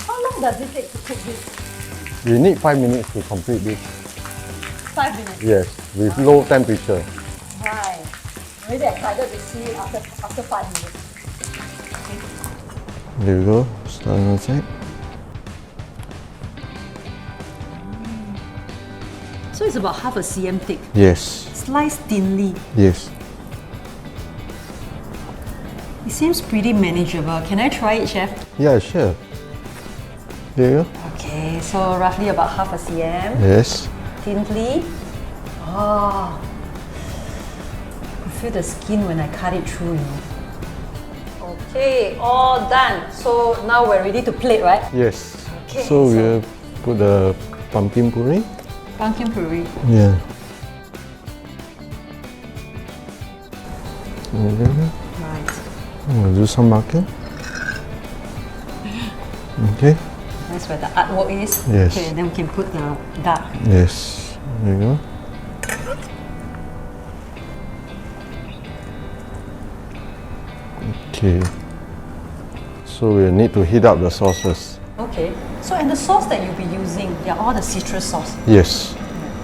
how long does it take to cook this? We need 5 minutes to complete this. 5 minutes. Yes, with low temperature. Right. I'm really excited to see it after 5 minutes. There we go. Start on the side. So it's about half a cm thick. Yes. Sliced thinly. Yes. It seems pretty manageable. Can I try it, Chef? Yeah, sure. There you go. Okay, so roughly about half a cm. Yes. Thinly. Oh. I feel the skin when I cut it through, you know. Okay, all done. So now we're ready to plate, right? Yes. Okay, So we'll put the pumpkin puree. Pumpkin puree. Yeah. Okay. Right. We'll do some marking. Okay. That's where the artwork is. Yes. Okay, then we can put the duck. Yes. There you go. Okay. So we'll need to heat up the sauce first. Okay. So and the sauce that you'll be using, they're all the citrus sauce, Yes.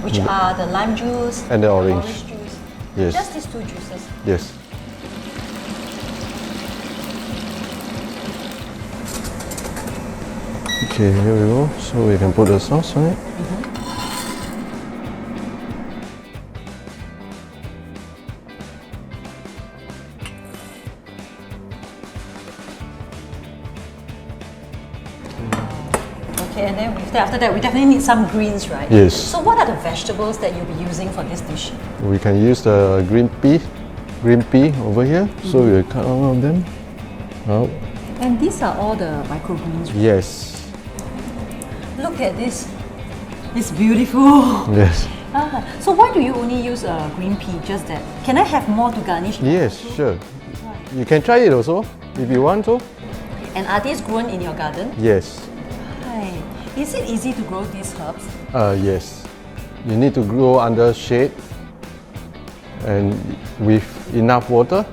which are the lime juice And the orange. juice. Yes. Just these two juices. Yes. Okay, here we go. So we can put the sauce on it. Okay, and then after that, we definitely need some greens, right? Yes. So what are the vegetables that you'll be using for this dish? We can use the green pea over here. So we'll cut all of them out. And these are all the microgreens. Right? Yes. Look at this. It's beautiful. Yes. Ah, so why do you only use green pea? Just that. Can I have more to garnish? Yes, sure. You can try it also if you want to. And are these grown in your garden? Yes. Right. Is it easy to grow these herbs? Yes. You need to grow under shade and with enough water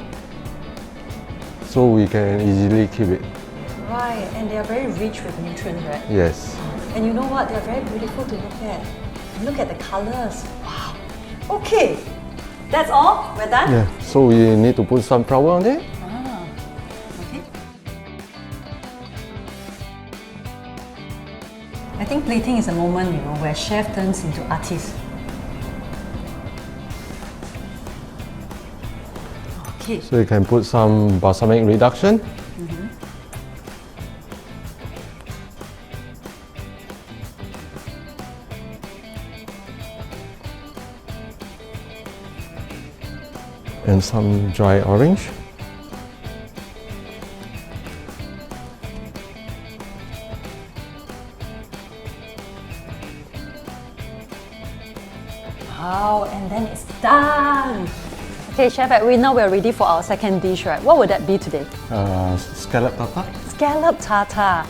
so we can easily keep it. Right, and they are very rich with nutrients, right? Yes. And you know what? They are very beautiful to look at. Look at the colors. Wow. Okay. That's all? We're done? Yeah. So we need to put some flour on it. Ah. Okay. I think plating is a moment, you know, where chef turns into artist. Okay. So you can put some balsamic reduction. And some dry orange. Wow, and then it's done. Okay, Chef Edwin, now we're ready for our second dish, right? What would that be today? Scallop tartar. Scallop tartar.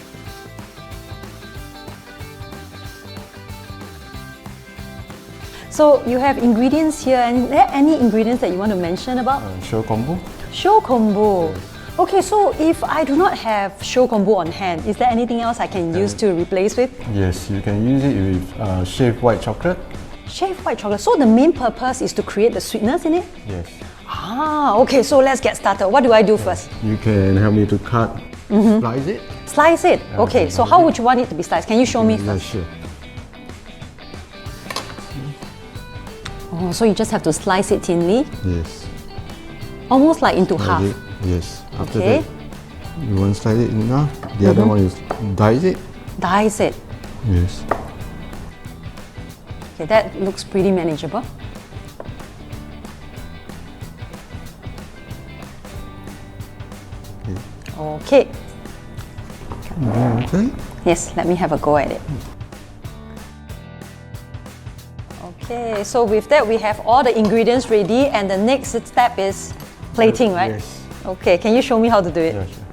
So you have ingredients here, and are there any ingredients that you want to mention about? Show combo. Show kombu. Okay, so if I do not have show kombu on hand, is there anything else I can use to replace with? Yes, you can use it with shaved white chocolate. Shaved white chocolate. So the main purpose is to create the sweetness in it? Yes. Ah, okay, so let's get started. What do I do first? You can help me to cut, slice it. Slice it. Okay, so how would you want it to be sliced? Can you show me Yeah, first? sure. Oh, so you just have to slice it thinly, Yes. almost like into Like half. it. Yes. After Okay. that, you want to slice it enough. The other one is dice it. Dice it. Yes. Okay, that looks pretty manageable. Okay. Okay. Yes, let me have a go at it. Okay, so with that we have all the ingredients ready, and the next step is plating, right? Yes. Okay, can you show me how to do it? Yeah, sure.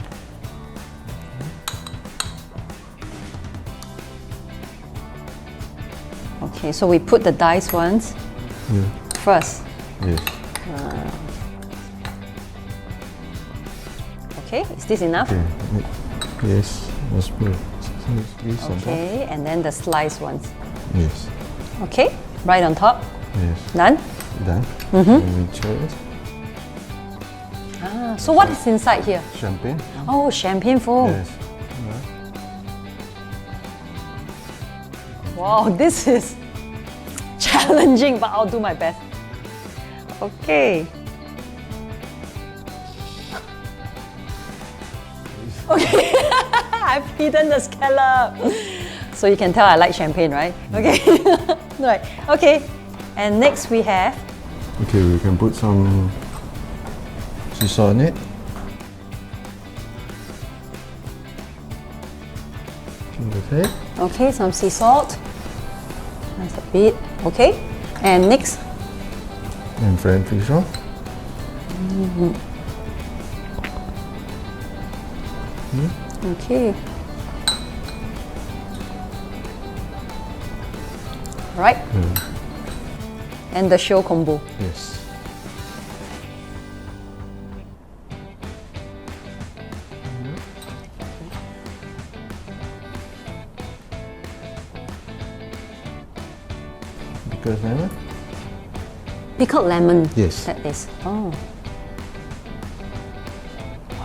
Okay, so we put the diced ones first. Yes. Okay, is this enough? Okay. Yes. Let's put this on top. Okay, and then the sliced ones. Yes. Okay, right on top. Yes. Done? Done. And we cheers. Ah, so what is inside here? Champagne. Oh, champagne foam. Yes. Wow, this is challenging, but I'll do my best. Okay. Okay, I've hidden the scallop. So you can tell I like champagne, right? Okay. Right. Okay. And next we have. Okay, we can put some sea salt on it. Okay. Okay, some sea salt. That's a bit. Okay. And next. And French fish sauce. Okay. Right. And the show combo. Yes. Because lemon? Pickled lemon. Yes. That is. Oh.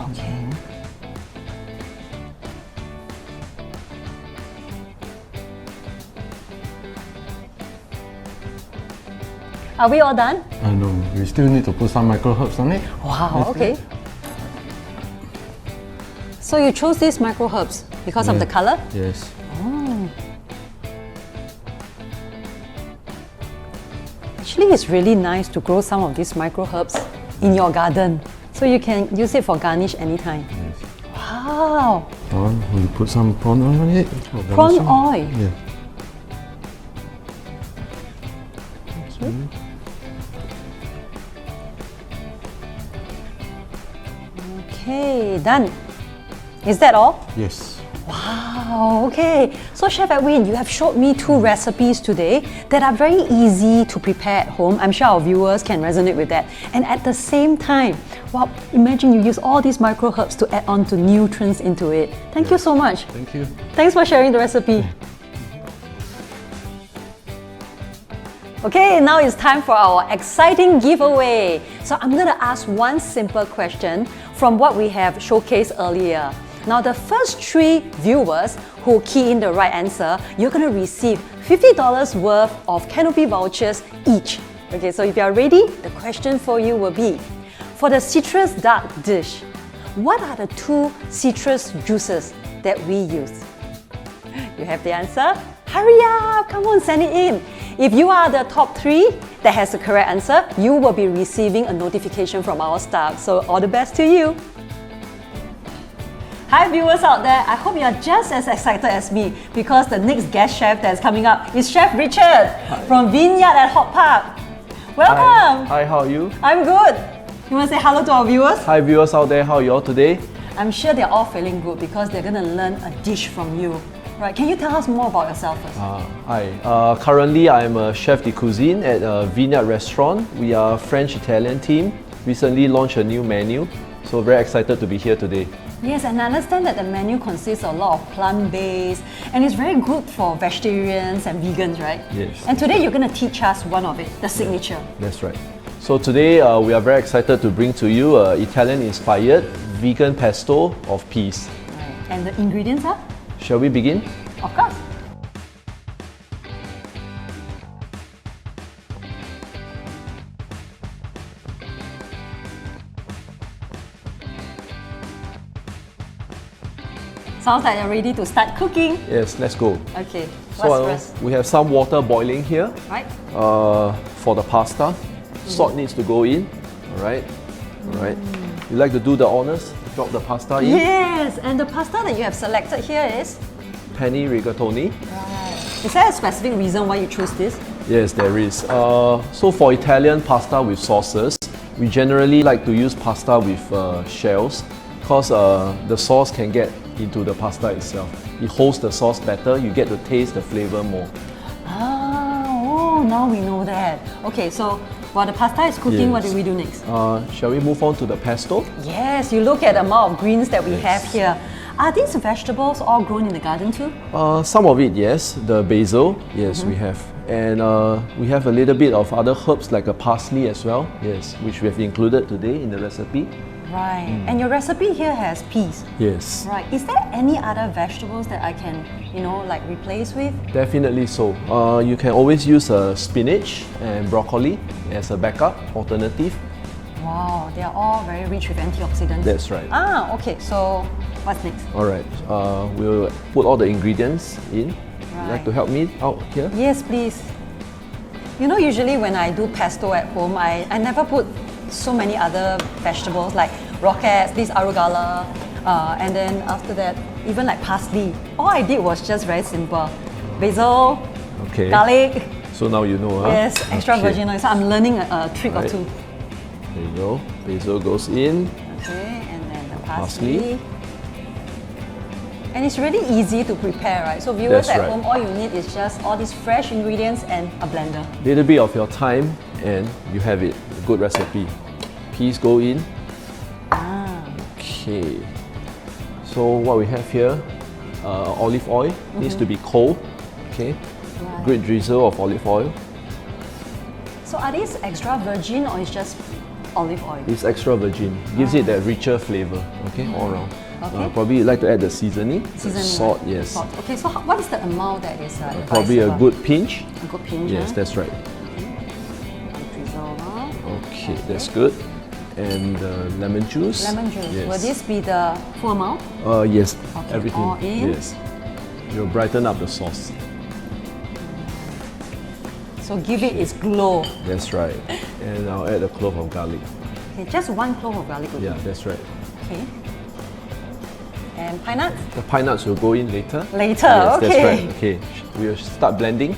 Okay. Are we all done? No, we still need to put some micro herbs on it. Wow, okay. So you chose these micro herbs because of the color? Yes. Actually, it's really nice to grow some of these micro herbs in your garden. So you can use it for garnish anytime. Yes. Wow! Prawn, we put some prawn oil on it. for Prawn garnishing. oil? Yeah. Okay, done. Is that all? Yes. Wow, okay. So Chef Edwin, you have showed me 2 recipes today that are very easy to prepare at home. I'm sure our viewers can resonate with that. And at the same time, wow, imagine you use all these micro herbs to add on to nutrients into it. Thank you so much. Thank you. Thanks for sharing the recipe. Okay, now it's time for our exciting giveaway. So I'm going to ask one simple question from what we have showcased earlier. Now the first 3 viewers who key in the right answer, you're going to receive $50 worth of Canopy vouchers each. Okay, so if you are ready, the question for you will be, for the citrus dark dish, what are the 2 citrus juices that we use? You have the answer? Hurry up! Come on, send it in. If you are the top 3 that has the correct answer, you will be receiving a notification from our staff. So all the best to you. Hi viewers out there, I hope you are just as excited as me because the next guest chef that's coming up is Chef Richard from Vineyard at Hort Park. Welcome! Hi, how are you? I'm good. You want to say hello to our viewers? Hi viewers out there, how are you all today? I'm sure they're all feeling good because they're going to learn a dish from you. Right, can you tell us more about yourself first? Hi, currently I'm a chef de cuisine at Vineyard Restaurant. We are a French-Italian team. Recently launched a new menu, so very excited to be here today. Yes, and I understand that the menu consists of a lot of plant-based and it's very good for vegetarians and vegans, right? Yes. And today you're going to teach us one of it, the signature. That's right. So today we are very excited to bring to you Italian-inspired vegan pesto of peas. Right. And the ingredients are? Shall we begin? Of course. Sounds like you're ready to start cooking. Yes, let's go. Okay, So what's first? we have some water boiling here Right? for the pasta. Salt needs to go in. All right. All right. You like to do the honors? Drop the pasta in. Yes, and the pasta that you have selected here is? Penny rigatoni. Is there a specific reason why you choose this? Yes, there is. So for Italian pasta with sauces, we generally like to use pasta with shells because the sauce can get into the pasta itself. It holds the sauce better, you get to taste the flavor more. Ah, now we know that. Okay, so while the pasta is cooking, what do we do next? Shall we move on to the pesto? Yes, you look at the amount of greens that we have Yes. here. Are these vegetables all grown in the garden too? Some of it, yes. The basil, yes, we have. And we have a little bit of other herbs like a parsley as well, yes, which we have included today in the recipe. Right. And your recipe here has peas. Yes, Right. Is there any other vegetables that I can, like replace with? definitely so. You can always use spinach and broccoli as a backup alternative. Wow, they are all very rich with antioxidants. That's right. Ah, okay. So what's next? All right, we'll put all the ingredients in. Would you like to help me out here? Yes, please. Usually when I do pesto at home, I never put so many other vegetables like rockets, this arugula, and then after that, even like parsley. All I did was just very simple. Basil, Okay. garlic, So now you know, huh? yes, extra Okay. virgin oil. So I'm learning a trick or Right. two. There you go. Basil goes in. Okay, and then the Parsley. parsley. And it's really easy to prepare, right? So viewers That's at right. home, all you need is just all these fresh ingredients and a blender. Little bit of your time and you have it. A good recipe. Peas go in. Okay. So what we have here, olive oil needs to be cold. Okay. Great drizzle of olive oil. So are these extra virgin or is just olive oil? It's extra virgin. Gives it that richer flavor. Okay, all around. Okay. Probably you'd like to add the seasoning. Seasoning, Salt, right? yes. Salt. Okay, so what is the amount that is Probably a advisable? good pinch. A good pinch. Yes, that's right. Drizzle, Okay, that's good. And lemon juice. lemon juice. Yes. Will this be the full amount? Yes, Okay, everything. all in. Yes. You'll brighten up the sauce. So give it its glow. That's right. And I'll add a clove of garlic. Okay, just one clove of garlic. will do. Yeah, that's right. Okay. And pine nuts? The pine nuts will go in later. Later, Yes, okay. that's right. Okay, we'll start blending.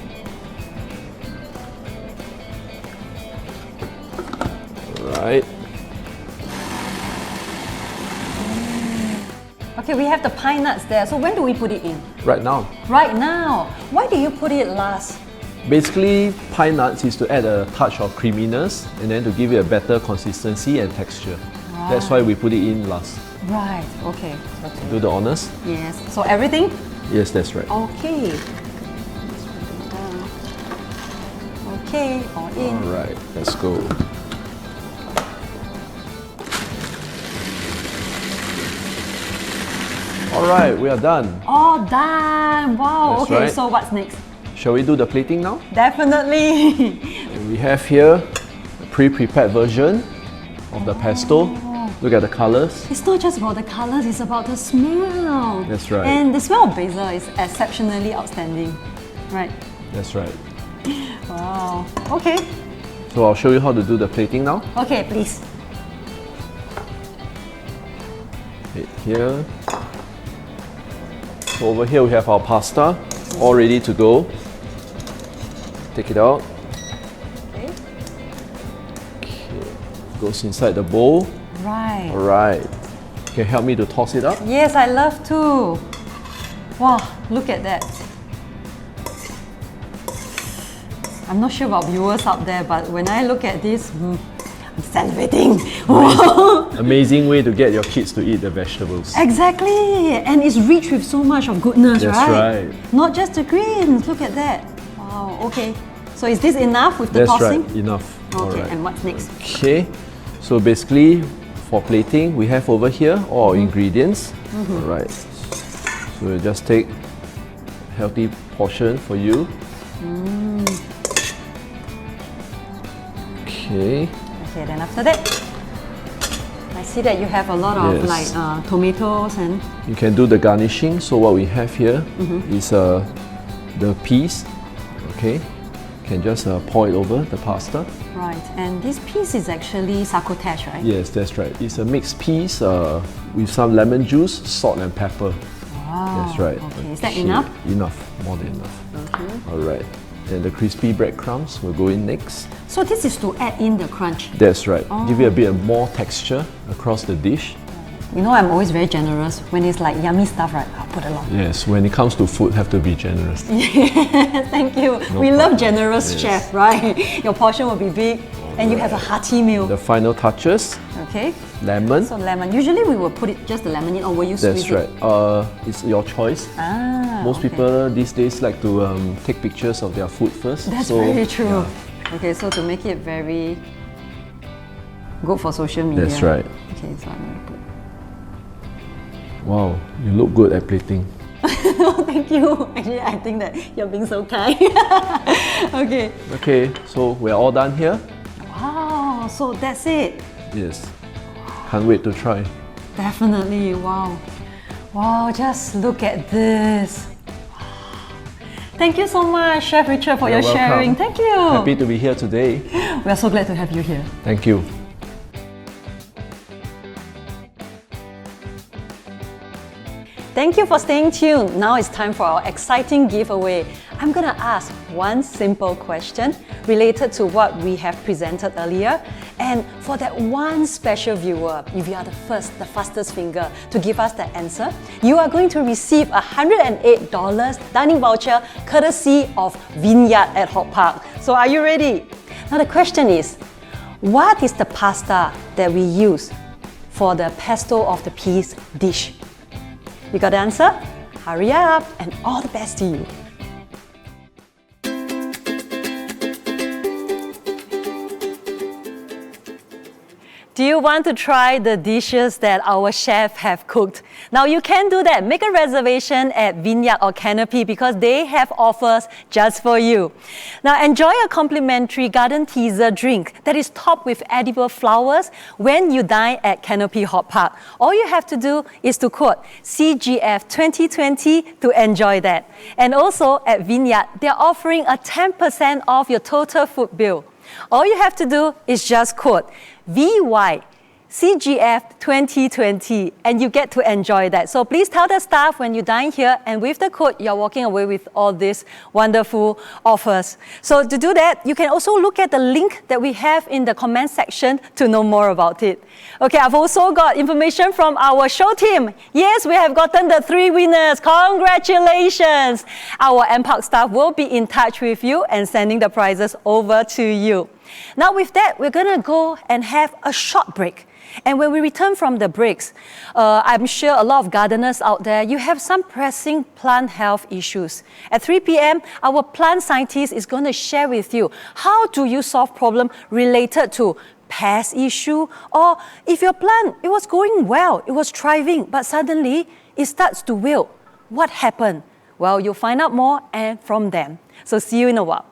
Right. Okay, we have the pine nuts there. So when do we put it in? Right now. Right now. Why do you put it last? Basically, pine nuts is to add a touch of creaminess and then to give it a better consistency and texture. That's why we put it in last. Right, okay. Do the honors? Yes. So everything? Yes, that's right. Okay. Let's put it down. Okay, all in. All right, let's go. All right, we are done. All done. Wow. That's okay, right. so what's next? Shall we do the plating now? Definitely. We have here a pre-prepared version of the pesto. Look at the colors. It's not just about the colors, it's about the smell. That's right. And the smell of basil is exceptionally outstanding. Right. That's right. Wow. Okay. So I'll show you how to do the plating now. Okay, please. Okay, here. So over here we have our pasta, all ready to go. Take it out. Okay. Okay. Goes inside the bowl. Right. All right. Can you help me to toss it up? Yes, I love to. Wow, look at that. I'm not sure about viewers out there, but when I look at this, I'm salivating. Amazing way to get your kids to eat the vegetables. Exactly, and it's rich with so much of goodness, That's right? right. Not just the greens, look at that. Wow, okay. So is this enough with the That's tossing? right, enough. All Okay, right. and what's next? Okay, so basically for plating, we have over here all our ingredients. All right. So we'll just take a healthy portion for you. Okay. Okay, then after that, I see that you have a lot of Yes. like tomatoes and You can do the garnishing. So what we have here is the peas. Okay, you can just pour it over the pasta. right. And this piece is actually sakotesh, right? Yes, that's right. It's a mixed peas with some lemon juice, salt and pepper. Wow. That's right. Okay, is that enough? Enough, more than enough. Okay. All right. And the crispy breadcrumbs will go in next. So this is to add in the crunch. That's right. Give it a bit of more texture across the dish. You know, I'm always very generous. When it's like yummy stuff, right, I'll put a lot. Yes, when it comes to food, have to be generous. Thank you. We love generous, Yes. chef, right? Your portion will be big and you have a hearty meal. The final touches, Okay, lemon. so lemon. Usually we will put it just the lemon in, or will you squeeze That's right. it? It's your choice. Most okay. people these days like to take pictures of their food first. That's so, very true. yeah, Okay, so to make it very good for social media. That's right. Okay, so I'm going to put. Wow, you look good at plating. Oh, thank you. Actually, I think that you're being so kind. Okay. Okay, so we're all done here. Wow, so that's it. Yes. Can't wait to try. Definitely, wow. Wow, just look at this. Wow. Thank you so much, Chef Richard, for You're your welcome. sharing. Thank you. Happy to be here today. We are so glad to have you here. Thank you. Thank you for staying tuned. Now it's time for our exciting giveaway. I'm gonna ask one simple question related to what we have presented earlier. And for that one special viewer, if you are the fastest finger to give us the answer, you are going to receive a $108 dining voucher courtesy of Vineyard at Hort Park. So are you ready? Now the question is, what is the pasta that we use for the pesto of the peas dish? You got the answer? Hurry up, and all the best to you. Do you want to try the dishes that our chef have cooked? Now you can do that. Make a reservation at Vineyard or Canopy because they have offers just for you. Now enjoy a complimentary garden teaser drink that is topped with edible flowers when you dine at Canopy Hort Park. All you have to do is to quote CGF 2020 to enjoy that. And also at Vineyard, they're offering a 10% off your total food bill. All you have to do is just quote VY CGF 2020 and you get to enjoy that. So please tell the staff when you dine here, and with the code you're walking away with all these wonderful offers. So to do that, you can also look at the link that we have in the comment section to know more about it. Okay, I've also got information from our show team. Yes, we have gotten the 3 winners. Congratulations! Our MPark staff will be in touch with you and sending the prizes over to you. Now with that, we're gonna go and have a short break. And when we return from the breaks, I'm sure a lot of gardeners out there, you have some pressing plant health issues. At 3 p.m., our plant scientist is going to share with you how do you solve problems related to pest issue, or if your plant, it was going well, it was thriving, but suddenly it starts to wilt. What happened? Well, you'll find out more and from them. So see you in a while.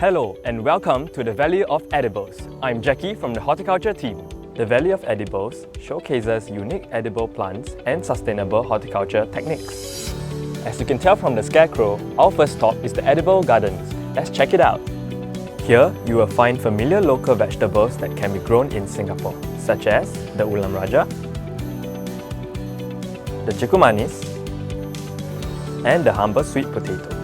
Hello and welcome to the Valley of Edibles. I'm Jackie from the horticulture team. The Valley of Edibles showcases unique edible plants and sustainable horticulture techniques. As you can tell from the scarecrow, our first stop is the edible gardens. Let's check it out. Here, you will find familiar local vegetables that can be grown in Singapore, such as the ulam raja, the ciku manis, and the humble sweet potato.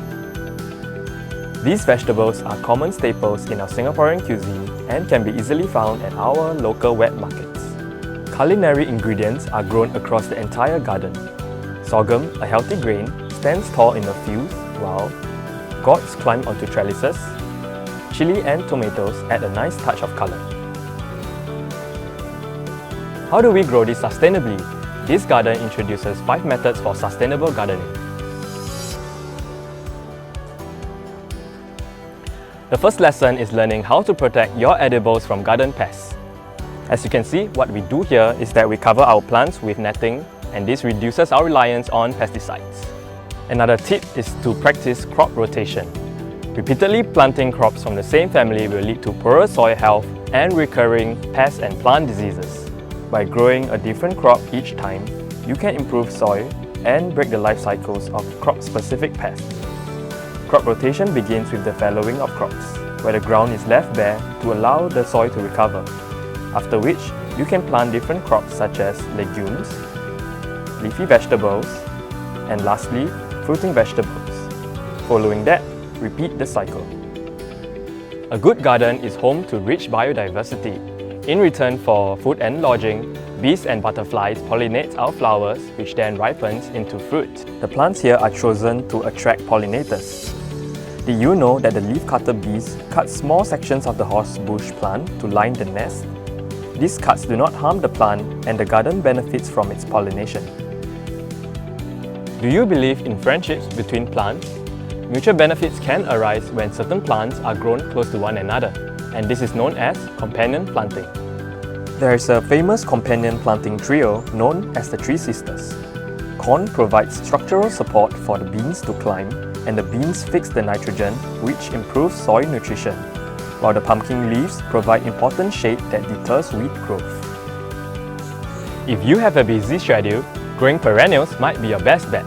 These vegetables are common staples in our Singaporean cuisine and can be easily found at our local wet markets. Culinary ingredients are grown across the entire garden. Sorghum, a healthy grain, stands tall in the fields, while gourds climb onto trellises. Chili and tomatoes add a nice touch of colour. How do we grow this sustainably? This garden introduces 5 methods for sustainable gardening. The first lesson is learning how to protect your edibles from garden pests. As you can see, what we do here is that we cover our plants with netting, and this reduces our reliance on pesticides. Another tip is to practice crop rotation. Repeatedly planting crops from the same family will lead to poorer soil health and recurring pest and plant diseases. By growing a different crop each time, you can improve soil and break the life cycles of crop-specific pests. Crop rotation begins with the fallowing of crops, where the ground is left bare to allow the soil to recover, after which you can plant different crops such as legumes, leafy vegetables, and lastly, fruiting vegetables. Following that, repeat the cycle. A good garden is home to rich biodiversity. In return for food and lodging, bees and butterflies pollinate our flowers, which then ripens into fruit. The plants here are chosen to attract pollinators. Did you know that the leafcutter bees cut small sections of the horsebush plant to line the nest? These cuts do not harm the plant, and the garden benefits from its pollination. Do you believe in friendships between plants? Mutual benefits can arise when certain plants are grown close to one another, and this is known as companion planting. There is a famous companion planting trio known as the Three Sisters. Corn provides structural support for the beans to climb, and the beans fix the nitrogen, which improves soil nutrition, while the pumpkin leaves provide important shade that deters weed growth. If you have a busy schedule, growing perennials might be your best bet.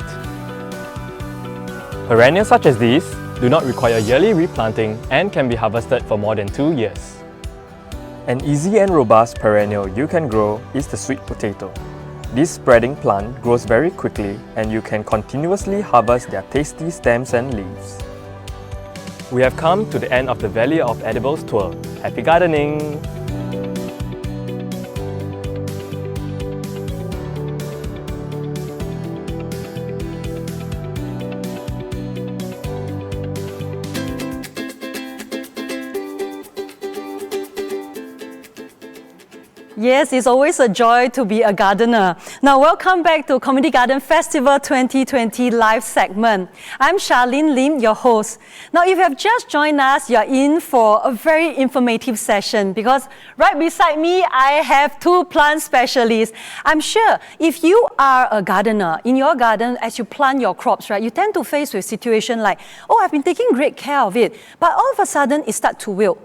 Perennials such as these do not require yearly replanting and can be harvested for more than 2 years. An easy and robust perennial you can grow is the sweet potato. This spreading plant grows very quickly, and you can continuously harvest their tasty stems and leaves. We have come to the end of the Valley of Edibles tour. Happy gardening! Yes, it's always a joy to be a gardener. Now, welcome back to Community Garden Festival 2020 live segment. I'm Charlene Lim, your host. Now, if you have just joined us, you're in for a very informative session because right beside me, I have 2 plant specialists. I'm sure if you are a gardener, in your garden, as you plant your crops, right, you tend to face with a situation like, oh, I've been taking great care of it, but all of a sudden it starts to wilt.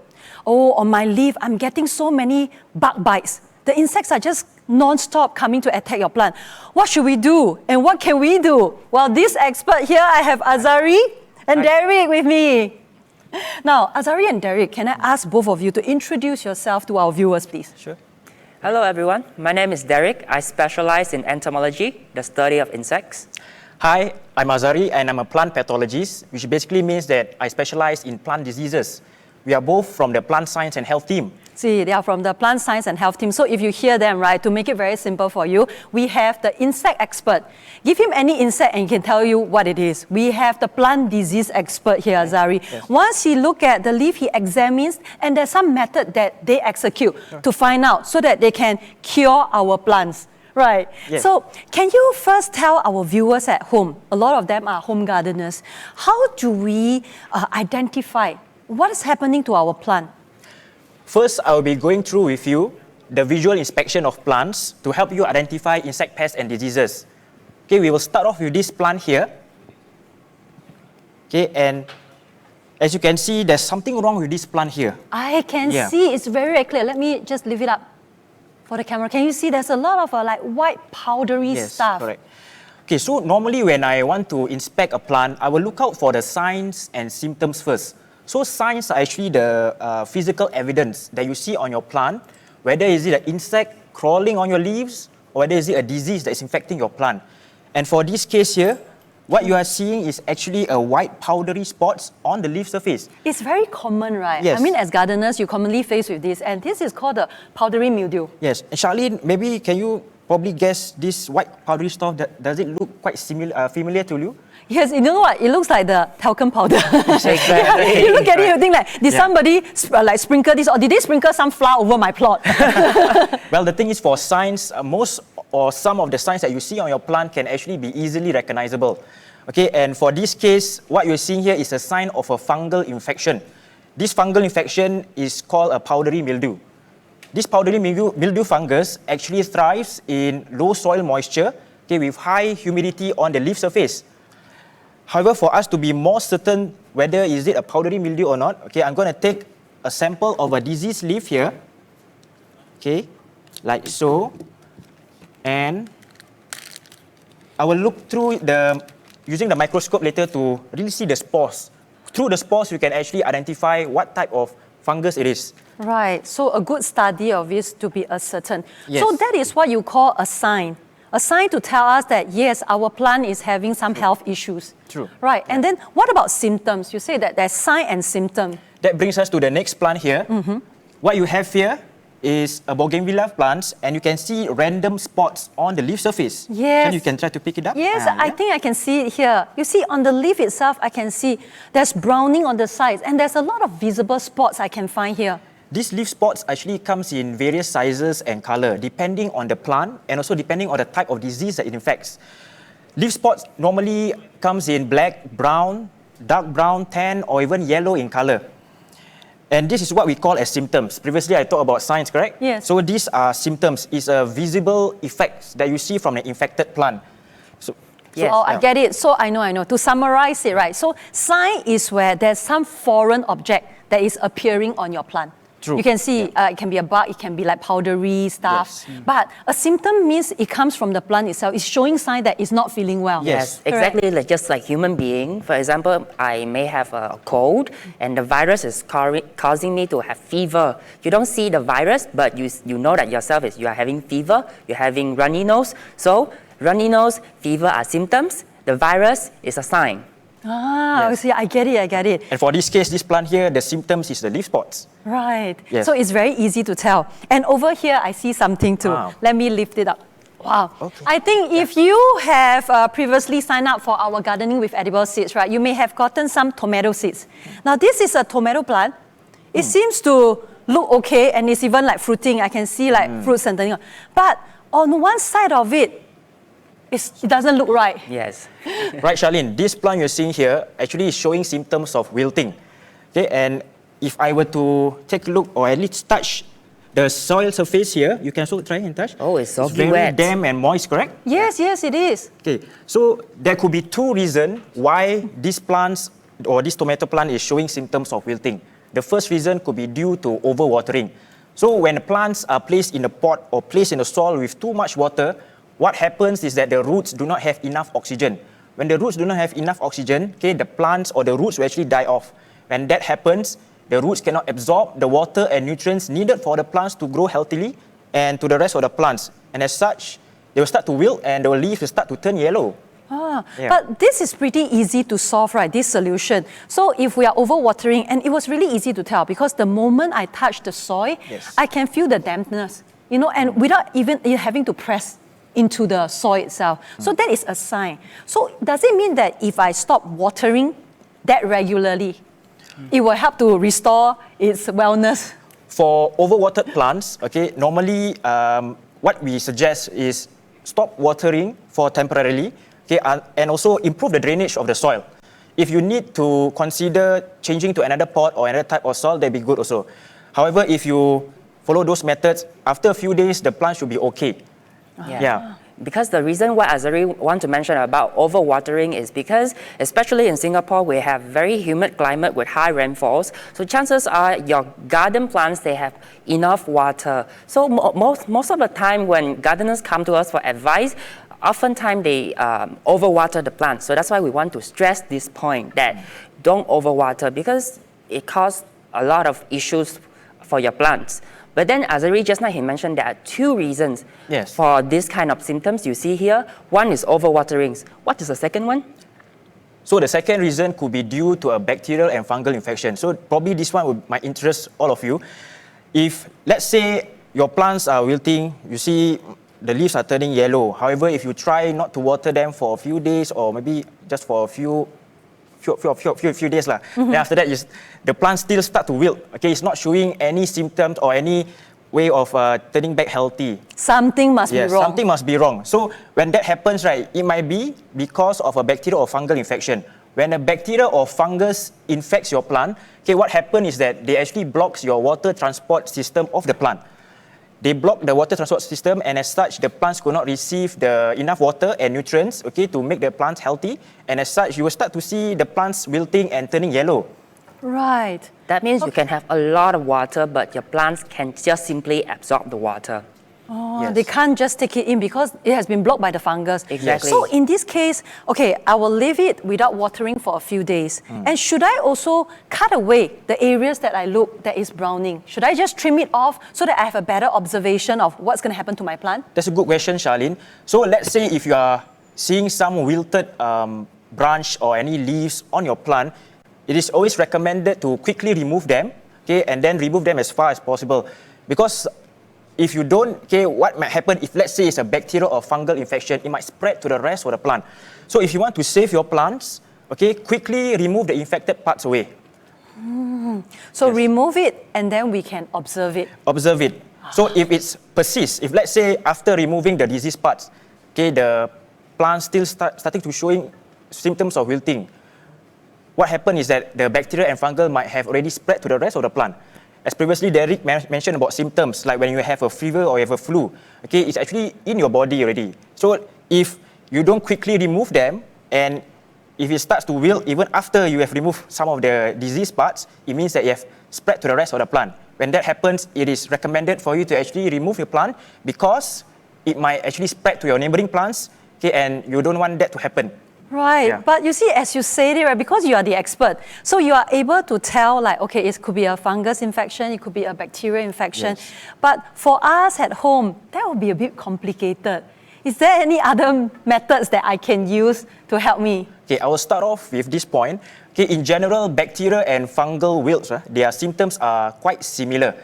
Oh, on my leaf, I'm getting so many bug bites. The insects are just non-stop coming to attack your plant. What should we do? And what can we do? Well, this expert here, I have Azari and Derek with me. Now, Azari and Derek, can I ask both of you to introduce yourself to our viewers, please? Sure. Hello, everyone. My name is Derek. I specialize in entomology, the study of insects. Hi, I'm Azari, and I'm a plant pathologist, which basically means that I specialize in plant diseases. We are both from the plant science and health team. See, they are from the plant science and health team. So if you hear them, right, to make it very simple for you, we have the insect expert. Give him any insect and he can tell you what it is. We have the plant disease expert here, Azari. Yes. Once he look at the leaf, he examines, and there's some method that they execute to find out so that they can cure our plants. Right. Yes. So can you first tell our viewers at home, a lot of them are home gardeners, how do we identify what is happening to our plant? First, I will be going through with you the visual inspection of plants to help you identify insect pests and diseases. Okay, we will start off with this plant here. Okay, and As you can see, there's something wrong with this plant here. I can Yeah. see, it's very, very clear. Let me just lift it up for the camera. Can you see there's a lot of like white powdery Yes, stuff? correct. Okay, so normally when I want to inspect a plant, I will look out for the signs and symptoms first. So signs are actually the physical evidence that you see on your plant, whether is it an insect crawling on your leaves, or whether is it a disease that is infecting your plant. And for this case here, what you are seeing is actually a white powdery spots on the leaf surface. It's very common, right? Yes. I mean, as gardeners, you commonly face with this, and this is called the powdery mildew. Yes, and Charlene, maybe can you probably guess this white powdery stuff, does it look quite familiar to you? Yes, you know what? It looks like the talcum powder. Exactly. You look at it, you think like, did somebody like sprinkle this, or did they sprinkle some flour over my plot? Well, the thing is, for signs, most or some of the signs that you see on your plant can actually be easily recognizable. Okay, and for this case, what you're seeing here is a sign of a fungal infection. This fungal infection is called a powdery mildew. This powdery mildew fungus actually thrives in low soil moisture, okay, with high humidity on the leaf surface. However, for us to be more certain whether is it a powdery mildew or not, okay, I'm going to take a sample of a diseased leaf here, okay, like so, and I will look through using the microscope later to really see the spores. Through the spores, you can actually identify what type of fungus it is. Right, so a good study of this to be certain. Yes. So that is what you call a sign. A sign to tell us that, yes, our plant is having some health issues. True. Right, and then what about symptoms? You say that there's sign and symptom. That brings us to the next plant here. What you have here is a bougainvillea plant, and you can see random spots on the leaf surface. Yes. And you can try to pick it up. Yes, I Yeah. think I can see it here. You see, on the leaf itself, I can see there's browning on the sides, and there's a lot of visible spots I can find here. These leaf spots actually comes in various sizes and color, depending on the plant and also depending on the type of disease that it infects. Leaf spots normally comes in black, brown, dark brown, tan, or even yellow in color. And this is what we call as symptoms. Previously, I talked about signs, correct? Yes. So these are symptoms. It's a visible effects that you see from an infected plant. So, I get it. So I know. To summarize it, right? So sign is where there's some foreign object that is appearing on your plant. True. You can see it can be a bug, it can be like powdery stuff. Yes. But a symptom means it comes from the plant itself. It's showing sign that it's not feeling well. Yes. Exactly, just like human being. For example, I may have a cold and the virus is causing me to have fever. You don't see the virus, but you know that yourself you are having fever, you're having runny nose. So runny nose, fever are symptoms. The virus is a sign. Ah, see, I get it. and for this case, this plant here, the symptoms is the leaf spots. Right. Yes. So it's very easy to tell. And over here, I see something too. Wow. Let me lift it up. Wow. Okay. I think if you have previously signed up for our Gardening with Edible Seeds, right, you may have gotten some tomato seeds. Now, this is a tomato plant. It seems to look okay, and it's even like fruiting. I can see like fruits and things. But on one side of it, it doesn't look right. Yes. Right, Charlene, this plant you're seeing here actually is showing symptoms of wilting. Okay, and if I were to take a look or at least touch the soil surface here, you can also try and touch. Oh, it's soggy very wet. damp and moist, correct? Yes, it is. Okay, so there could be two reasons why these plants or this tomato plant is showing symptoms of wilting. The first reason could be due to overwatering. So when plants are placed in a pot or placed in the soil with too much water, what happens is that the roots do not have enough oxygen. When the roots do not have enough oxygen, okay, the plants or the roots will actually die off. When that happens, the roots cannot absorb the water and nutrients needed for the plants to grow healthily and to the rest of the plants. And as such, they will start to wilt and the leaves will start to turn yellow. Yeah. But this is pretty easy to solve, right, this solution. So if we are overwatering, and it was really easy to tell because the moment I touch the soil, Yes. I can feel the dampness, and without even having to press into the soil itself. So that is a sign. So does it mean that if I stop watering that regularly, it will help to restore its wellness? For overwatered plants, okay, normally what we suggest is stop watering for temporarily, okay, and also improve the drainage of the soil. If you need to consider changing to another pot or another type of soil, that'd be good also. However, if you follow those methods, after a few days, the plant should be okay. Yeah. because the reason why Azari want to mention about overwatering is because, especially in Singapore, we have very humid climate with high rainfalls. So chances are your garden plants, they have enough water. So most of the time when gardeners come to us for advice, oftentimes they overwater the plants. So that's why we want to stress this point that don't overwater because it causes a lot of issues for your plants. But then Azari just now he mentioned there are two reasons for this kind of symptoms you see here. One is overwatering. What is the second one? So the second reason could be due to a bacterial and fungal infection. So probably this one might interest all of you. If let's say your plants are wilting, you see the leaves are turning yellow. However, if you try not to water them for a few days or maybe just for a few days then after that the plants still start to wilt. Okay, it's not showing any symptoms or any way of turning back healthy. Something must be wrong. Something must be wrong. So when that happens, right, it might be because of a bacterial or fungal infection. When a bacteria or fungus infects your plant, okay, what happens is that they actually blocks your water transport system of the plant. They block the water transport system, and as such, the plants could not receive enough water and nutrients, okay, to make the plants healthy. And as such, you will start to see the plants wilting and turning yellow. Right. That means you can have a lot of water, but your plants can just simply absorb the water. Oh, they can't just take it in because it has been blocked by the fungus. Exactly. So in this case, okay, I will leave it without watering for a few days. And should I also cut away the areas that I look that is browning? Should I just trim it off so that I have a better observation of what's going to happen to my plant? That's a good question, Charlene. So let's say if you are seeing some wilted branch or any leaves on your plant, it is always recommended to quickly remove them, okay, and then remove them as far as possible. Because if you don't, okay, what might happen if let's say it's a bacterial or fungal infection, it might spread to the rest of the plant. So if you want to save your plants, okay, quickly remove the infected parts away. So remove it and then we can observe it. Observe it. So if it persists, if let's say after removing the diseased parts, okay, the plant still starting to showing symptoms of wilting, what happens is that the bacteria and fungal might have already spread to the rest of the plant. As previously Derek mentioned about symptoms, like when you have a fever or you have a flu, okay, it's actually in your body already. So if you don't quickly remove them, and if it starts to wilt even after you have removed some of the diseased parts, it means that you have spread to the rest of the plant. When that happens, it is recommended for you to actually remove your plant because it might actually spread to your neighboring plants, okay, and you don't want that to happen. Right, but you see, as you said it, right, because you are the expert, so you are able to tell, like, okay, it could be a fungus infection, it could be a bacterial infection. But for us at home, that would be a bit complicated. Is there any other methods that I can use to help me? Okay, I will start off with this point. Okay, in general, bacteria and fungal wilts, their symptoms are quite similar.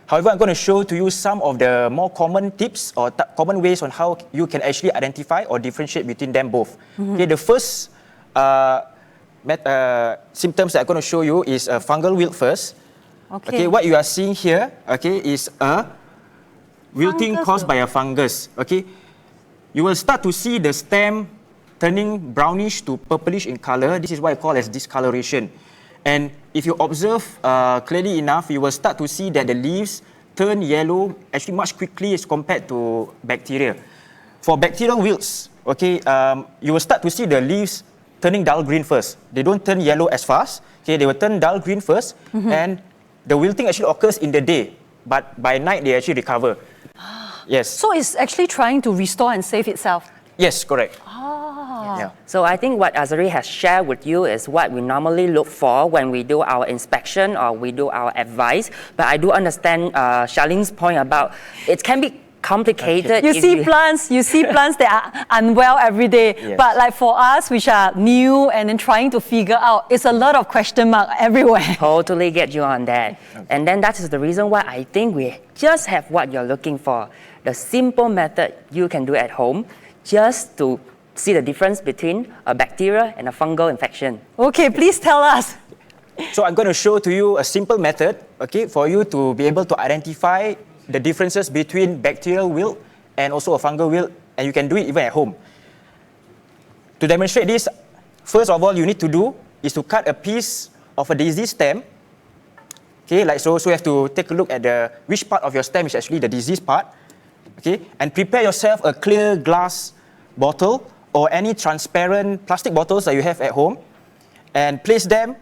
However, I'm going to show to you some of the more common tips or common ways on how you can actually identify or differentiate between them both. Okay, the first symptoms that I'm going to show you is a fungal wilt first. Okay, what you are seeing here, okay, is a wilting caused by a fungus. Okay, you will start to see the stem turning brownish to purplish in color. This is what I call as discoloration. And if you observe clearly enough, you will start to see that the leaves turn yellow actually much quickly as compared to bacteria. For bacterial wilts, okay, you will start to see the leaves turning dull green first. They don't turn yellow as fast. Okay, they will turn dull green first, and the wilting actually occurs in the day, but by night they actually recover. Yes. So it's actually trying to restore and save itself. Yes, correct. Yeah. So I think what Azari has shared with you is what we normally look for when we do our inspection or we do our advice. But I do understand Charlene's point about it can be complicated. You see plants that are unwell every day. But like for us, which are new and then trying to figure out, it's a lot of question mark everywhere. Totally get you on that. And then that is the reason why I think we just have what you're looking for. The simple method you can do at home just to see the difference between a bacteria and a fungal infection. Okay, please tell us. So I'm going to show to you a simple method, okay, for you to be able to identify the differences between bacterial wilt and also a fungal wilt, and you can do it even at home. To demonstrate this, first of all you need to do is to cut a piece of a diseased stem. Okay, like so you have to take a look at which part of your stem is actually the diseased part. Okay, and prepare yourself a clear glass bottle or any transparent plastic bottles that you have at home, and place them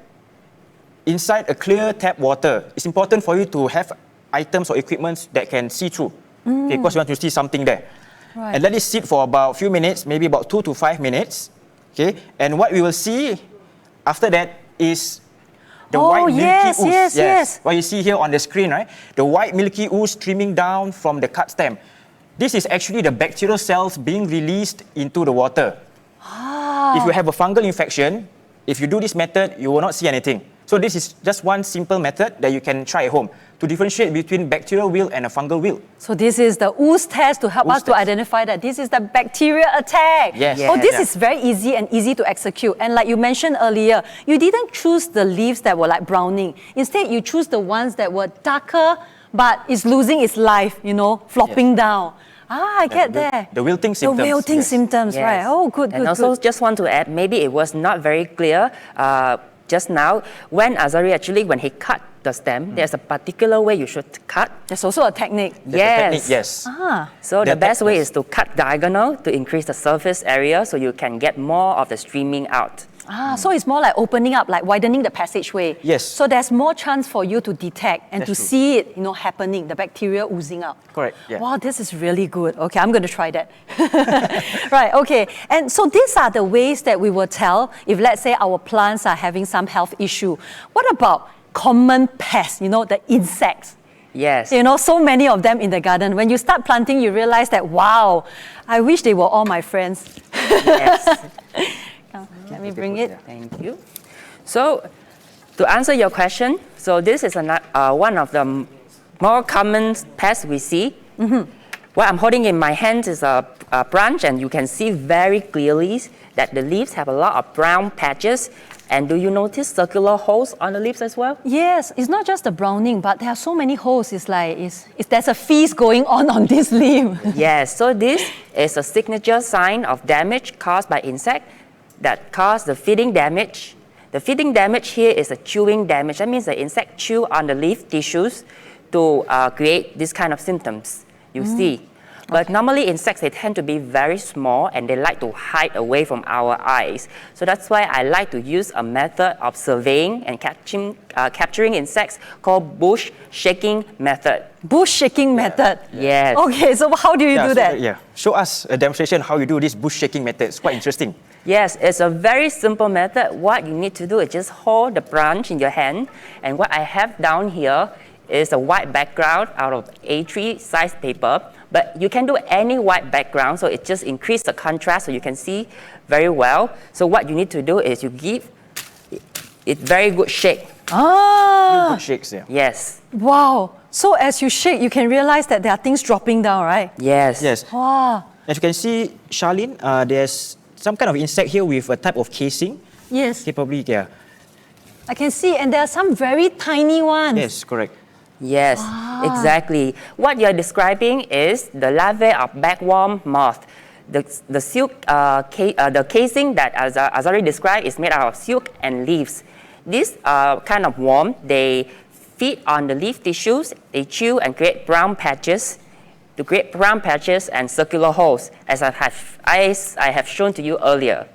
inside a clear tap water. It's important for you to have items or equipment that can see through, okay, because you want to see something there. Right. And let it sit for about a few minutes, maybe about 2 to 5 minutes. Okay, and what we will see after that is the white milky ooze. Yes. What you see here on the screen, right? The white milky ooze streaming down from the cut stem. This is actually the bacterial cells being released into the water. If you have a fungal infection, if you do this method, you will not see anything. So this is just one simple method that you can try at home to differentiate between bacterial wilt and a fungal wilt. So this is the ooze test to help us to identify that this is the bacteria attack. Yes. Oh, this Yeah. is very easy and easy to execute. And like you mentioned earlier, you didn't choose the leaves that were like browning. Instead, you choose the ones that were darker, but is losing its life, flopping down. I get there. The wilting symptoms. The wilting symptoms, Yes. right. Oh, good, And good, also good. just want to add, maybe it was not very clear just now, when Azari actually, when he cut the stem, there's a particular way you should cut. There's also a technique. Technique, yes. So the That- best way yes. is to cut diagonal to increase the surface area so you can get more of the streaming out. So it's more like opening up, like widening the passageway. Yes. So there's more chance for you to detect and That's to true. see it, happening, the bacteria oozing out. Correct, yeah. Wow, this is really good. Okay, I'm going to try that. Right, okay. And so these are the ways that we will tell if, let's say, our plants are having some health issue. What about common pests, the insects? Yes. So many of them in the garden. When you start planting, you realize that, wow, I wish they were all my friends. Yes. Let me bring it. Thank you. So, to answer your question, so this is one of the more common pests we see. What I'm holding in my hand is a branch, and you can see very clearly that the leaves have a lot of brown patches. And do you notice circular holes on the leaves as well? Yes, it's not just the browning, but there are so many holes. It's like there's a feast going on this leaf. Yes, so this is a signature sign of damage caused by insect that cause the feeding damage. The feeding damage here is a chewing damage. That means the insect chew on the leaf tissues to create this kind of symptoms you see. But normally insects, they tend to be very small and they like to hide away from our eyes. So that's why I like to use a method of surveying and capturing insects called bush shaking method. Bush shaking method. Yes. Okay, so how do you do So, that? show us a demonstration how you do this bush shaking method. It's quite interesting. Yes, it's a very simple method. What you need to do is just hold the branch in your hand. And what I have down here is a white background out of A3 size paper. But you can do any white background, so it just increases the contrast so you can see very well. So what you need to do is you give it very good shake. Good shakes, yeah. Yes. Wow. So as you shake, you can realize that there are things dropping down, right? Yes. Yes. Wow. As you can see, Charlene, there's some kind of insect here with a type of casing. Yes, Okay, probably, yeah. I can see, and there are some very tiny ones. Yes, correct. Yes, exactly. What you're describing is the larvae of bagworm moth. The silk, the casing that as already described is made out of silk and leaves. This kind of worm, they feed on the leaf tissues, they chew and create brown patches. To create brown patches and circular holes, as I have shown to you earlier.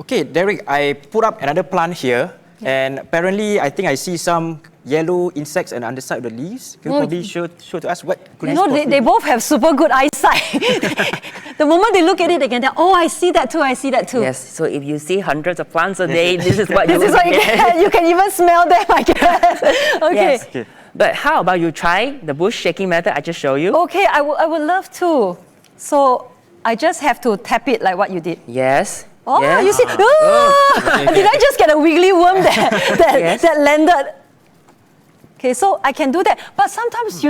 Okay, Derek, I put up another plant here, and apparently I think I see some yellow insects on the underside of the leaves. Can you probably show to us what could this possibly They be? both have super good eyesight. The moment they look at it, they can tell, oh, I see that too, I see that too. Yes, so if you see hundreds of plants a day, this is what This you is will what you get. get. You can even smell them, I guess. Okay. Yes. But how about you try the bush shaking method I just showed you? Okay, I would love to. So I just have to tap it like what you did. Yes. Oh, yes. you see? Did I just get a wiggly worm Yes. that landed? Okay, so I can do that. But sometimes,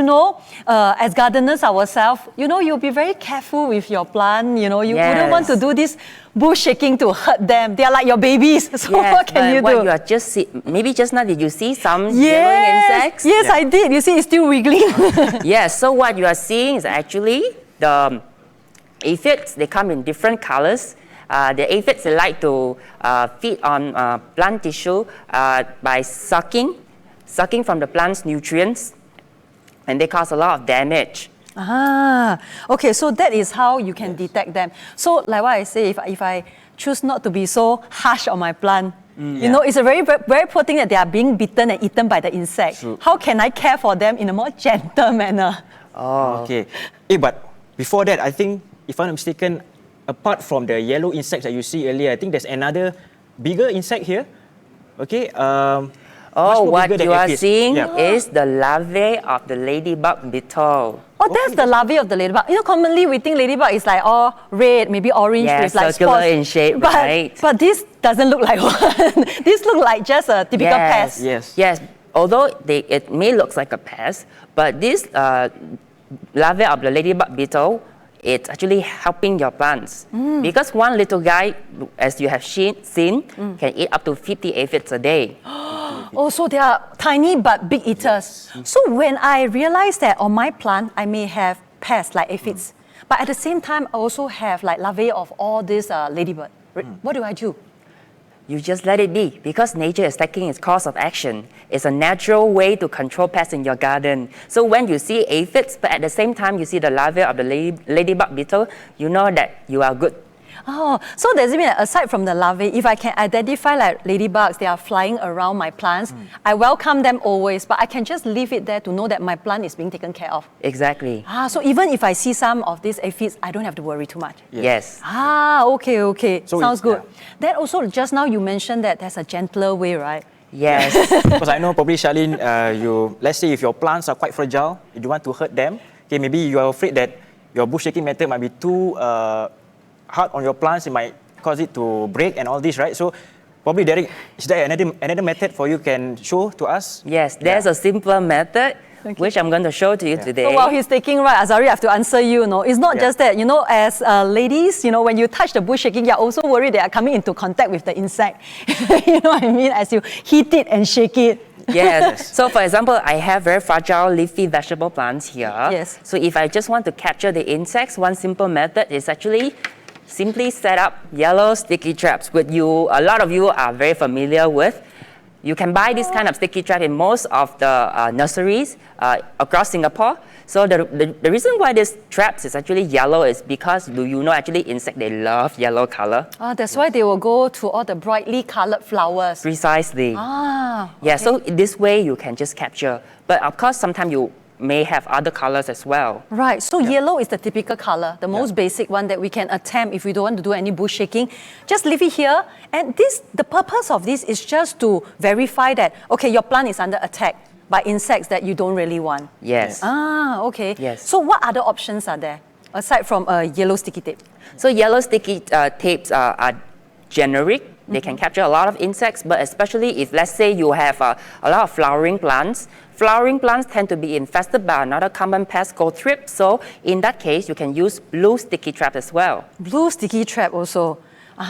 as gardeners ourselves, you'll be very careful with your plant. You wouldn't want to Yes. do this bush shaking to hurt them. They are like your babies. So Yes, what can but you what do? you are just maybe just now did you see some yellowing Yes, insects? yes, I did. You see, it's still wiggling. Yes, so what you are seeing is actually the aphids. They come in different colors. The aphids, they like to feed on plant tissue by sucking from the plant's nutrients, and they cause a lot of damage. Okay, so that is how you can detect them. So like what I say, if I choose not to be so harsh on my plant, you know, it's a very, very poor thing that they are being bitten and eaten by the insect. True. How can I care for them in a more gentle manner? Okay. But before that, I think, if I'm not mistaken, apart from the yellow insects that you see earlier, I think there's another bigger insect here. Okay. Oh, what you are aphids. seeing Yeah. is the larvae of the ladybug beetle. Oh, that's the larvae of the ladybug. You know, commonly we think ladybug is like all red, maybe orange Yeah, with like circular spots. in shape, but, right? But this doesn't look like one. This looks like just a typical pest. Yes. Yes. Although it may look like a pest, but this larvae of the ladybug beetle, it's actually helping your plants. Because one little guy, as you have seen, can eat up to 50 aphids a day. Oh, so they are tiny but big eaters. So when I realized that on my plant, I may have pests like aphids, but at the same time, I also have like larvae of all these ladybird. What do I do? You just let it be, because nature is taking its course of action. It's a natural way to control pests in your garden. So when you see aphids, but at the same time you see the larvae of the ladybug beetle, you know that you are good. Oh, so does it mean that aside from the larvae, if I can identify like ladybugs, they are flying around my plants, I welcome them always, but I can just leave it there to know that my plant is being taken care of. Exactly. So even if I see some of these aphids, I don't have to worry too much. Yes. Okay. So Sounds it's- good. Then also, just now you mentioned that there's a gentler way, right? Yes. Because I know probably, Charlene, let's say if your plants are quite fragile, you don't want to hurt them. Okay, maybe you are afraid that your bush shaking method might be too hard on your plants. It might cause it to break and all this, right? So probably, Derek, is there another method for you can show to us? Yes, there's a simpler method, which I'm going to show to you today. So while he's taking, right, Azari, I have to answer you, no? It's not just that, you know, as ladies, you know, when you touch the bush shaking, you're also worried they are coming into contact with the insect. You know what I mean? As you heat it and shake it. Yes. So for example, I have very fragile leafy vegetable plants here. Yes. So if I just want to capture the insects, one simple method is actually simply set up yellow sticky traps, which a lot of you are very familiar with. You can buy this kind of sticky trap in most of the nurseries across Singapore. So the reason why this traps is actually yellow is because, do you know, actually insects, they love yellow color. That's why they will go to all the brightly colored flowers. Precisely. Yeah, so this way you can just capture. But of course, sometimes you may have other colors as well. Right, so yellow is the typical color, the most basic one that we can attempt if we don't want to do any bush shaking. Just leave it here. And the purpose of this is just to verify that, okay, your plant is under attack by insects that you don't really want. Yes. Okay. Yes. So what other options are there, aside from yellow sticky tape? So yellow sticky tapes are generic. They can capture a lot of insects, but especially if, let's say, you have a lot of flowering plants. Flowering plants tend to be infested by another common pest called thrips. So in that case, you can use blue sticky trap as well. Blue sticky trap also.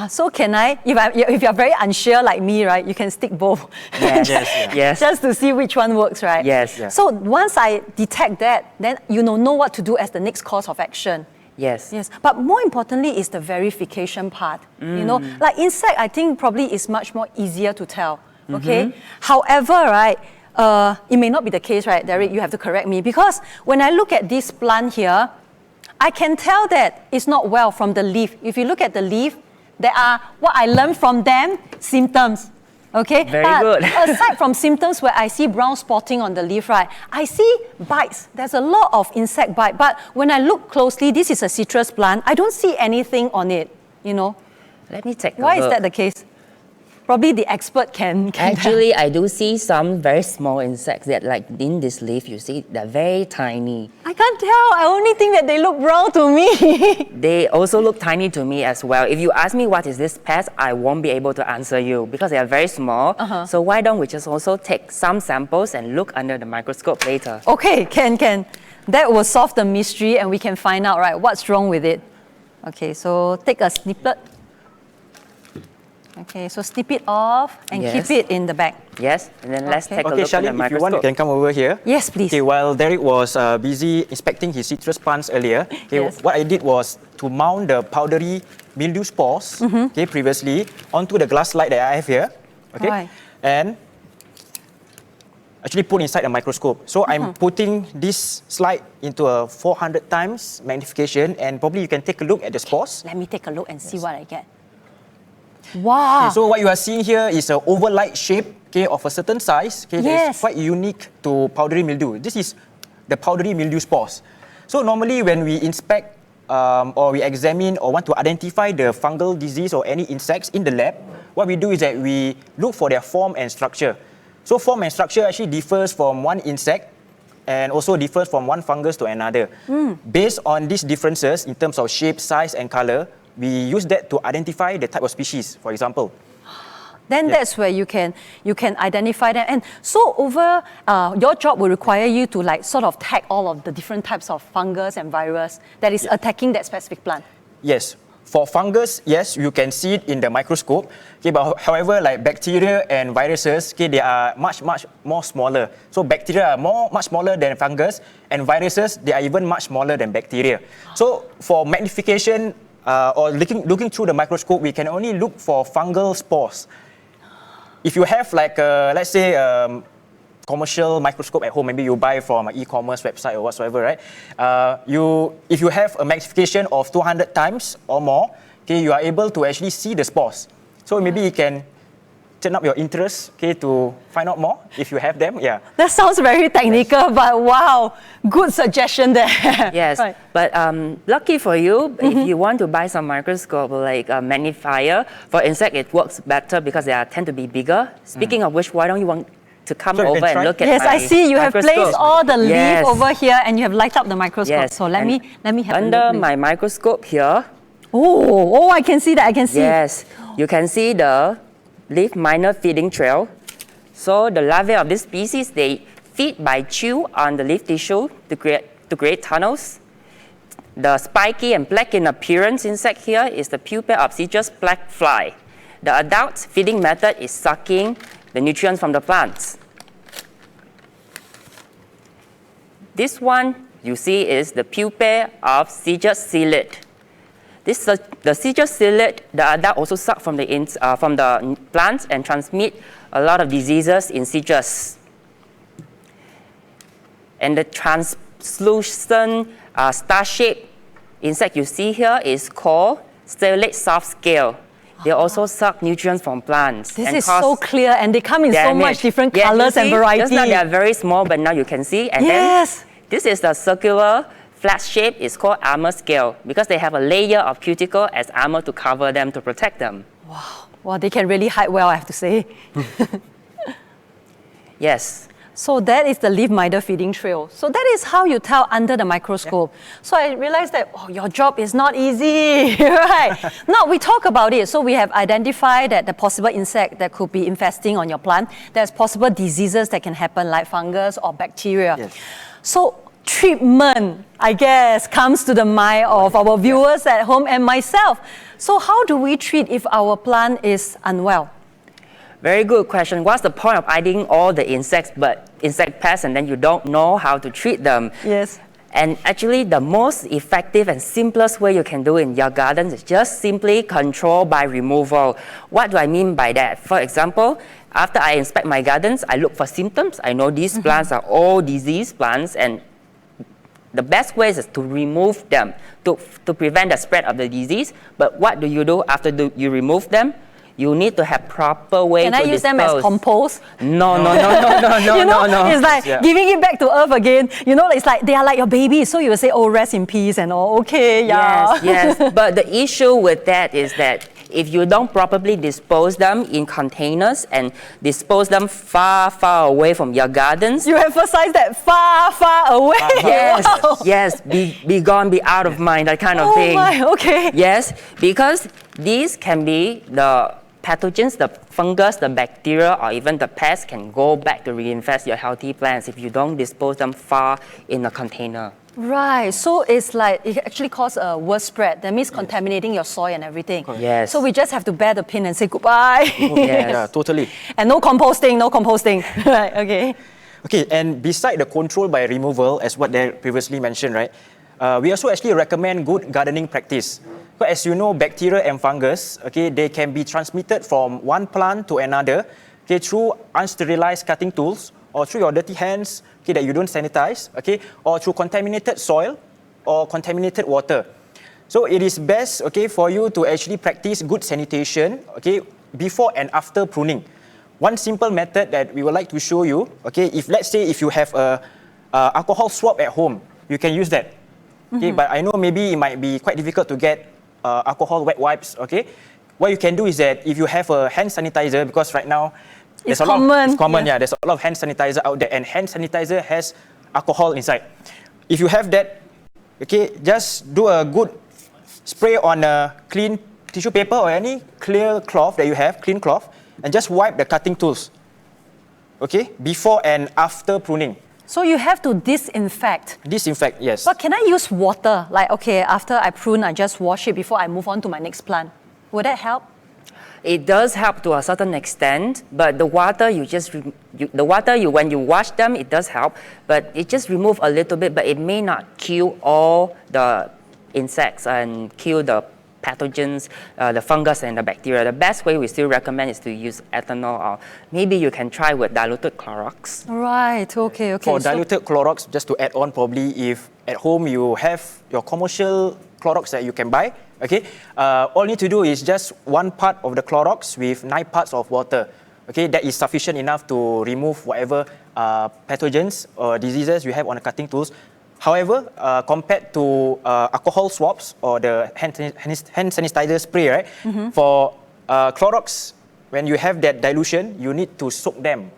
So can I, if you're very unsure like me, right, you can stick both. Yes. Yes. Just to see which one works, right? Yes. Yeah. So once I detect that, then you know what to do as the next course of action. Yes. Yes, but more importantly is the verification part. You know, like insect, I think probably is much more easier to tell. Okay. However, right, it may not be the case, right, Derek? You have to correct me, because when I look at this plant here, I can tell that it's not well from the leaf. If you look at the leaf, there are what I learned from them symptoms. Okay, Very but good. aside from symptoms where I see brown spotting on the leaf, right, I see bites. There's a lot of insect bite. But when I look closely, this is a citrus plant. I don't see anything on it, you know. Let me take a Why look. is that the case? Probably the expert can tell. Actually, I do see some very small insects that, like in this leaf, you see, they're very tiny. I can't tell. I only think that they look brown to me. They also look tiny to me as well. If you ask me what is this pest, I won't be able to answer you because they are very small. So why don't we just also take some samples and look under the microscope later? Okay, can. That will solve the mystery and we can find out, right, what's wrong with it. Okay, so take a snippet. Okay, so snip it off and Yes. keep it in the bag. Yes, and then let's take a Okay, look at the Charlene, if you want, you microscope. can come over here. Yes, please. Okay, while Derek was busy inspecting his citrus plants earlier, okay, Yes. what I did was to mount the powdery mildew spores, okay, previously onto the glass slide that I have here. Okay, Right. and actually put inside a microscope. So I'm putting this slide into a 400 times magnification, and probably you can take a look at the spores. Let me take a look and see what I get. Wow. Okay, so what you are seeing here is an oval-like shape, okay, of a certain size, okay, that Yes. is quite unique to powdery mildew. This is the powdery mildew spores. So normally when we inspect or we examine or want to identify the fungal disease or any insects in the lab, what we do is that we look for their form and structure. So form and structure actually differs from one insect and also differs from one fungus to another. Based on these differences in terms of shape, size and color, we use that to identify the type of species, for example. Then that's where you can identify them. And so over your job will require you to like sort of tag all of the different types of fungus and virus that is attacking that specific plant. Yes. For fungus, yes, you can see it in the microscope. Okay, but however, like bacteria and viruses, okay, they are much more smaller. So bacteria are much smaller than fungus, and viruses, they are even much smaller than bacteria. So for magnification or looking through the microscope, we can only look for fungal spores. If you have like, let's say, commercial microscope at home, maybe you buy from an e-commerce website or whatsoever, right? If you have a magnification of 200 times or more, okay, you are able to actually see the spores. So maybe you can turn up your interest, okay, to find out more if you have them. Yeah. That sounds very technical, but wow, good suggestion there. Yes, Right. but lucky for you, if you want to buy some microscope like a magnifier, for insect it works better because they tend to be bigger. Speaking of which, why don't you want to come So you over can and try? look at Yes, my I see you have microscope. placed all the leaf Yes. over here and you have light up the microscope. Yes. So let and me have under a look. my microscope here, Oh, I can see that. I can see. yes, you can see the leaf miner feeding trail. So the larvae of this species, they feed by chew on the leaf tissue to create tunnels. The spiky and black in appearance insect here is the pupa of Citrus black fly. The adult feeding method is sucking the nutrients from the plants. This one you see is the pupa of Citrus psyllid. The citrus psyllid, the adult also suck from the plants and transmit a lot of diseases in citrus. And the translucent star-shaped insect you see here is called stellate soft scale. They also suck nutrients from plants. This and is cause so clear and they come in so much damage. different Yes, you colors and see, variety. Just now they are very small, but now you can see. And Yes. then this is the circular flat shape. It's called armor scale because they have a layer of cuticle as armor to cover them, to protect them. Wow, they can really hide well, I have to say. Yes. So that is the leaf miner feeding trail. So that is how you tell under the microscope. So I realized that your job is not easy, right? Now we talk about it. So we have identified that the possible insect that could be infesting on your plant. There's possible diseases that can happen like fungus or bacteria. Yes. So treatment, I guess, comes to the mind of our viewers at home and myself. So how do we treat if our plant is unwell? Very good question. What's the point of hiding all the insects, but insect pests, and then you don't know how to treat them? Yes. And actually, the most effective and simplest way you can do in your garden is just simply control by removal. What do I mean by that? For example, after I inspect my gardens, I look for symptoms. I know these plants are all disease plants, and the best way is to remove them to prevent the spread of the disease. But what do you do after you remove them? You need to have proper way Can to I use dispose. them as compost? No. You know, it's like Yeah. giving it back to earth again. You know, it's like they are like your babies. So you will say, oh, rest in peace and all. Okay, yeah. Yes. But the issue with that is that if you don't properly dispose them in containers and dispose them far, far away from your gardens, You emphasize that far, far away. yes, Wow. yes, be gone, be out of mind, that kind of Oh thing. my, okay. Yes, because these can be the pathogens, the fungus, the bacteria, or even the pests can go back to reinfest your healthy plants if you don't dispose them far in a container. Right, so it's like it actually causes a worse spread. That means contaminating your soil and everything. Yes. So we just have to bear the pain and say goodbye. Yes. Yeah, totally. And no composting, no composting. Right, okay. Okay, and beside the control by removal, as what they previously mentioned, right, we also actually recommend good gardening practice. But as you know, bacteria and fungus, okay, they can be transmitted from one plant to another, okay, through unsterilized cutting tools or through your dirty hands, okay, that you don't sanitize, okay, or through contaminated soil or contaminated water. So it is best, okay, for you to actually practice good sanitation, okay, before and after pruning. One simple method that we would like to show you, okay, if let's say if you have a alcohol swab at home, you can use that. Okay, but I know maybe it might be quite difficult to get alcohol wet wipes, okay. What you can do is that if you have a hand sanitizer, because right now It's common. It's common, yeah. There's a lot of hand sanitizer out there, and hand sanitizer has alcohol inside. If you have that, okay, just do a good spray on a clean tissue paper or any clear cloth that you have, clean cloth, and just wipe the cutting tools, okay, before and after pruning. So you have to disinfect. Disinfect, yes. But can I use water? Like, okay, after I prune, I just wash it before I move on to my next plant. Would that help? It does help to a certain extent, but the water when you wash them, it does help, but it just remove a little bit, but it may not kill all the insects and kill the pathogens, the fungus and the bacteria. The best way we still recommend is to use ethanol, or maybe you can try with diluted Clorox. Right, okay. For diluted Clorox, just to add on, probably if at home you have your commercial Clorox that you can buy, okay, all you need to do is just 1 part of the Clorox with 9 parts of water. Okay, that is sufficient enough to remove whatever pathogens or diseases you have on the cutting tools. However, compared to alcohol swabs or the hand sanitizer spray, right? For Clorox, when you have that dilution, you need to soak them.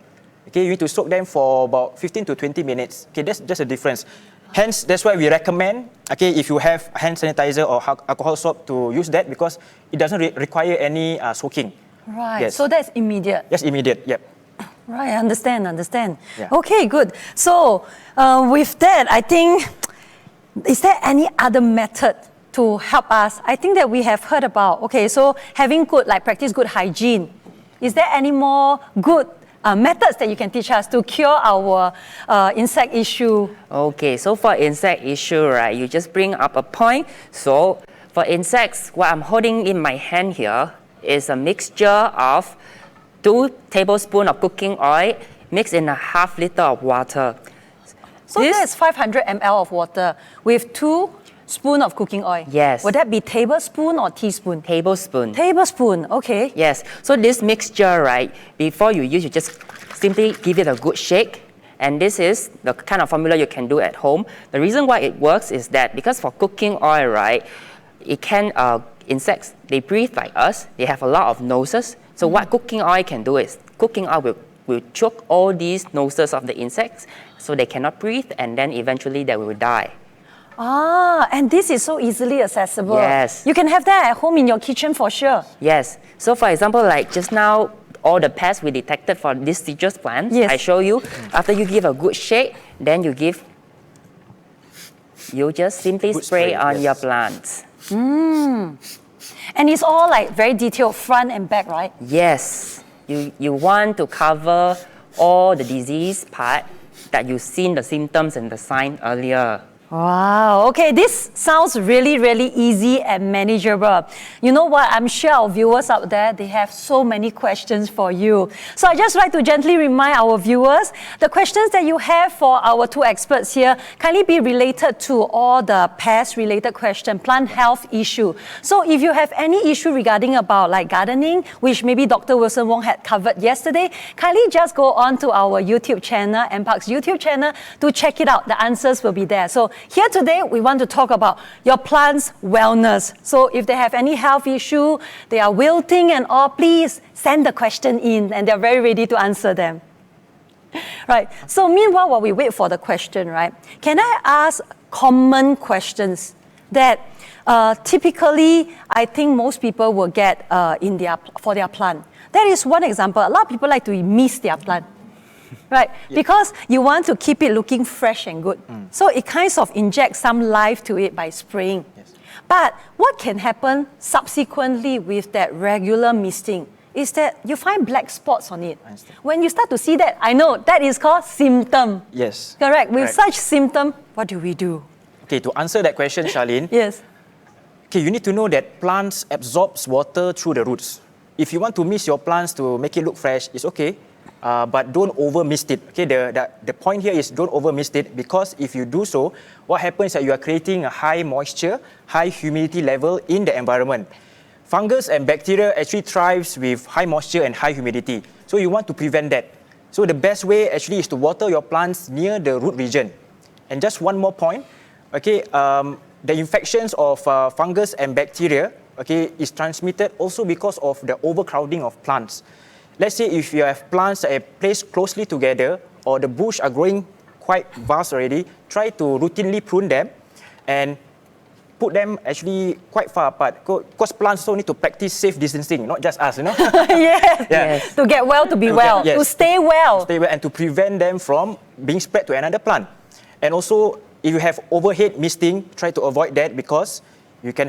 Okay, you need to soak them for about 15 to 20 minutes. Okay, that's just a difference. Hence, that's why we recommend, okay, if you have hand sanitizer or alcohol swab, to use that, because it doesn't require any soaking. Right, Yes. so that's immediate. Yes, immediate, yep. Right, understand. Yeah. Okay, good. So with that, I think, is there any other method to help us? I think that we have heard about, okay, so having practice good hygiene. Is there any more good methods that you can teach us to cure our insect issue? Okay, so for insect issue, right, you just bring up a point. So for insects, what I'm holding in my hand here is a mixture of 2 tablespoons of cooking oil mixed in a ½ liter of water. So that's 500 ml of water with 2 spoons of cooking oil. Yes. Would that be tablespoon or teaspoon? Tablespoon. Tablespoon, okay. Yes. So this mixture, right, before you use, you just simply give it a good shake. And this is the kind of formula you can do at home. The reason why it works is that because for cooking oil, right, it can, insects, they breathe like us. They have a lot of noses. So what cooking oil can do is, cooking oil will choke all these noses of the insects so they cannot breathe, and then eventually they will die. Ah, and this is so easily accessible. Yes. You can have that at home in your kitchen for sure. Yes. So for example, like just now, all the pests we detected for this citrus plant, Yes. I show you, after you give a good shake, then you just simply Good spray spray, on yes. your plants. And it's all very detailed, front and back, right? Yes. You want to cover all the disease part that you've seen the symptoms and the sign earlier. Wow, okay, this sounds really, really easy and manageable. You know what, I'm sure our viewers out there, they have so many questions for you. So I just like to gently remind our viewers, the questions that you have for our 2 experts here, kindly be related to all the pest-related question, plant health issue. So if you have any issue regarding about gardening, which maybe Dr. Wilson Wong had covered yesterday, kindly just go on to our YouTube channel, NParks YouTube channel, to check it out. The answers will be there. So here today, we want to talk about your plant's wellness. So if they have any health issue, they are wilting and all, please send the question in, and they're very ready to answer them. Right, so meanwhile, while we wait for the question, right, can I ask common questions that typically I think most people will get for their plant? That is one example. A lot of people like to mist their plant. Right, because you want to keep it looking fresh and good. So it kind of injects some life to it by spraying. Yes. But what can happen subsequently with that regular misting is that you find black spots on it. When you start to see that, I know that is called symptom. Yes. Correct. With Correct. such symptom, what do we do? Okay, to answer that question, Charlene, Yes. okay, you need to know that plants absorbs water through the roots. If you want to mist your plants to make it look fresh, it's okay. but don't over mist it. Okay, the point here is don't over mist it, because if you do so, what happens is that you are creating a high moisture, high humidity level in the environment. Fungus and bacteria actually thrives with high moisture and high humidity. So you want to prevent that. So the best way actually is to water your plants near the root region. And just one more point, okay, the infections of fungus and bacteria, okay, is transmitted also because of the overcrowding of plants. Let's say if you have plants that are placed closely together, or the bush are growing quite vast already, try to routinely prune them and put them actually quite far apart. Because plants also need to practice safe distancing, not just us, you know. Yes. Yeah. To get well, to be well, yes. to stay well. Stay well, and to prevent them from being spread to another plant. And also, if you have overhead misting, try to avoid that, because you can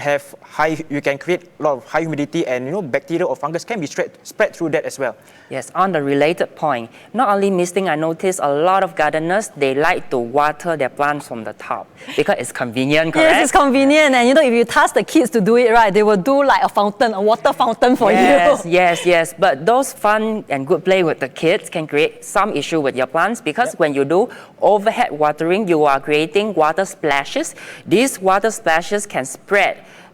create a lot of high humidity, and bacteria or fungus can be spread through that as well. Yes, on the related point, not only misting, I noticed a lot of gardeners, they like to water their plants from the top because it's convenient, correct? Yes, it's convenient, and if you task the kids to do it right, they will do like a water fountain for you. Yes. But those fun and good play with the kids can create some issue with your plants, because when you do overhead watering, you are creating water splashes. These water splashes can spread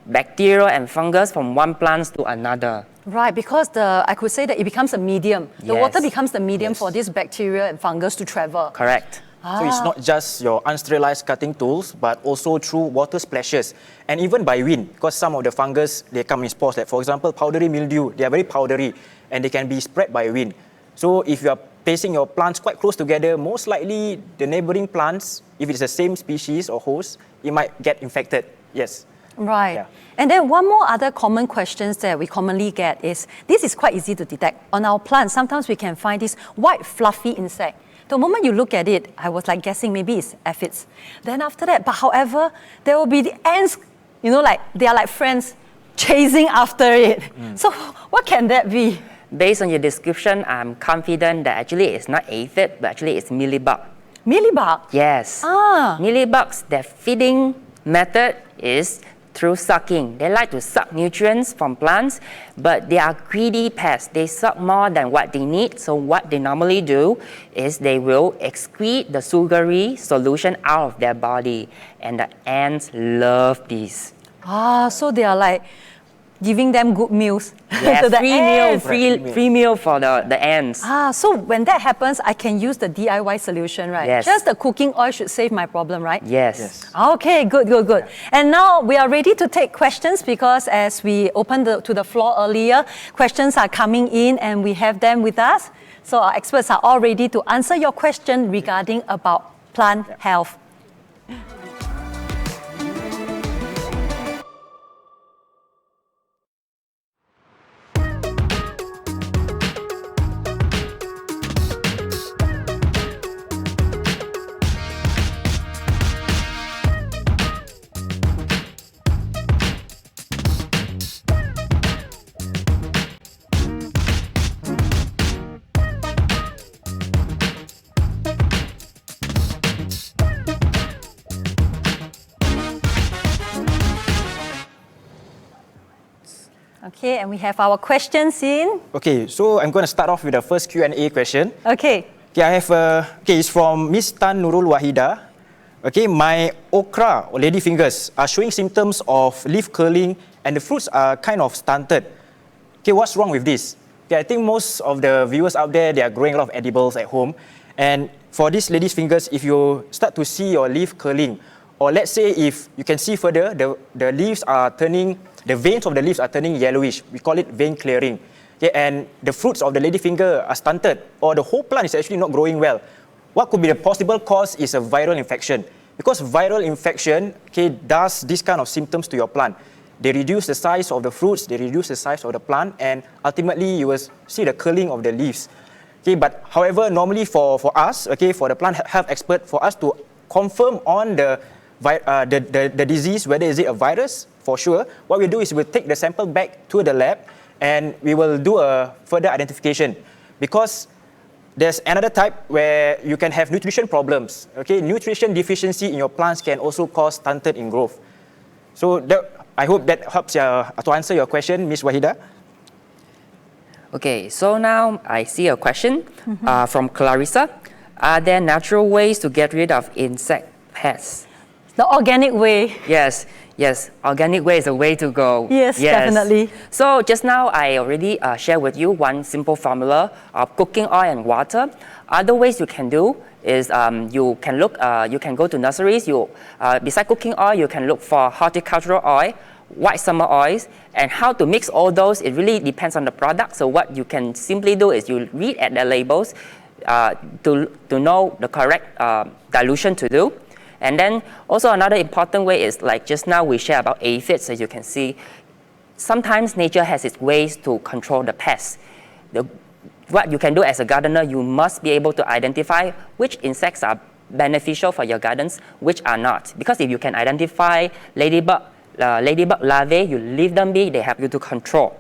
bacteria and fungus from one plant to another. Right, because I could say that it becomes a medium. The Yes. water becomes the medium for this bacteria and fungus to travel. Correct. So it's not just your unsterilized cutting tools, but also through water splashes, and even by wind, because some of the fungus, they come in spores. Like for example, powdery mildew, they are very powdery, and they can be spread by wind. So if you are placing your plants quite close together, most likely the neighboring plants, if it's the same species or host, it might get infected. Yes. Right. Yeah. And then one more other common questions that we commonly get is, this is quite easy to detect. On our plants, sometimes we can find this white fluffy insect. The moment you look at it, I was like guessing maybe it's aphids. Then after that, but however, there will be the ants, like they are like friends chasing after it. So what can that be? Based on your description, I'm confident that actually it's not aphid, but actually it's mealybug. Mealybug? Yes. Mealybugs, their feeding method is through sucking. They like to suck nutrients from plants, but they are greedy pests. They suck more than what they need. So what they normally do is they will excrete the sugary solution out of their body. And the ants love this. So they are like giving them good meals. Yes, to the free ants. meal, free meal for the ants. So when that happens, I can use the DIY solution, right? Yes. Just the cooking oil should save my problem, right? Yes. Okay, good. And now we are ready to take questions, because as we opened to the floor earlier, questions are coming in and we have them with us. So our experts are all ready to answer your question regarding about plant health. Okay, and we have our questions in. Okay, so I'm going to start off with the first Q&A question. Okay. Okay, I have it's from Miss Tan Nurul Wahida. Okay, my okra or ladyfingers are showing symptoms of leaf curling, and the fruits are kind of stunted. Okay, what's wrong with this? Okay, I think most of the viewers out there, they are growing a lot of edibles at home. And for these ladyfingers, if you start to see your leaf curling, or let's say if you can see further, the leaves are turning, the veins of the leaves are turning yellowish. We call it vein clearing. Okay, and the fruits of the ladyfinger are stunted, or the whole plant is actually not growing well. What could be the possible cause is a viral infection. Because viral infection, okay, does this kind of symptoms to your plant. They reduce the size of the fruits, they reduce the size of the plant, and ultimately you will see the curling of the leaves. Okay, but however, normally for us, okay, for the plant health expert, for us to confirm on the disease, whether is it a virus, for sure, what we do is we'll take the sample back to the lab and we will do a further identification. Because there's another type where you can have nutrition problems. Okay, nutrition deficiency in your plants can also cause stunted in growth. So I hope that helps to answer your question, Ms. Wahida. Okay, so now I see a question from Clarissa. Are there natural ways to get rid of insect pests? The organic way. Yes, organic way is a way to go. Yes, definitely. So just now I already shared with you one simple formula of cooking oil and water. Other ways you can do is you can go to nurseries. Beside cooking oil, you can look for horticultural oil, white summer oils, and how to mix all those. It really depends on the product. So what you can simply do is you read at the labels to know the correct dilution to do. And then also another important way is like just now we share about aphids. As you can see, sometimes nature has its ways to control the pests. What you can do as a gardener, you must be able to identify which insects are beneficial for your gardens, which are not. Because if you can identify ladybug larvae, you leave them be, they help you to control.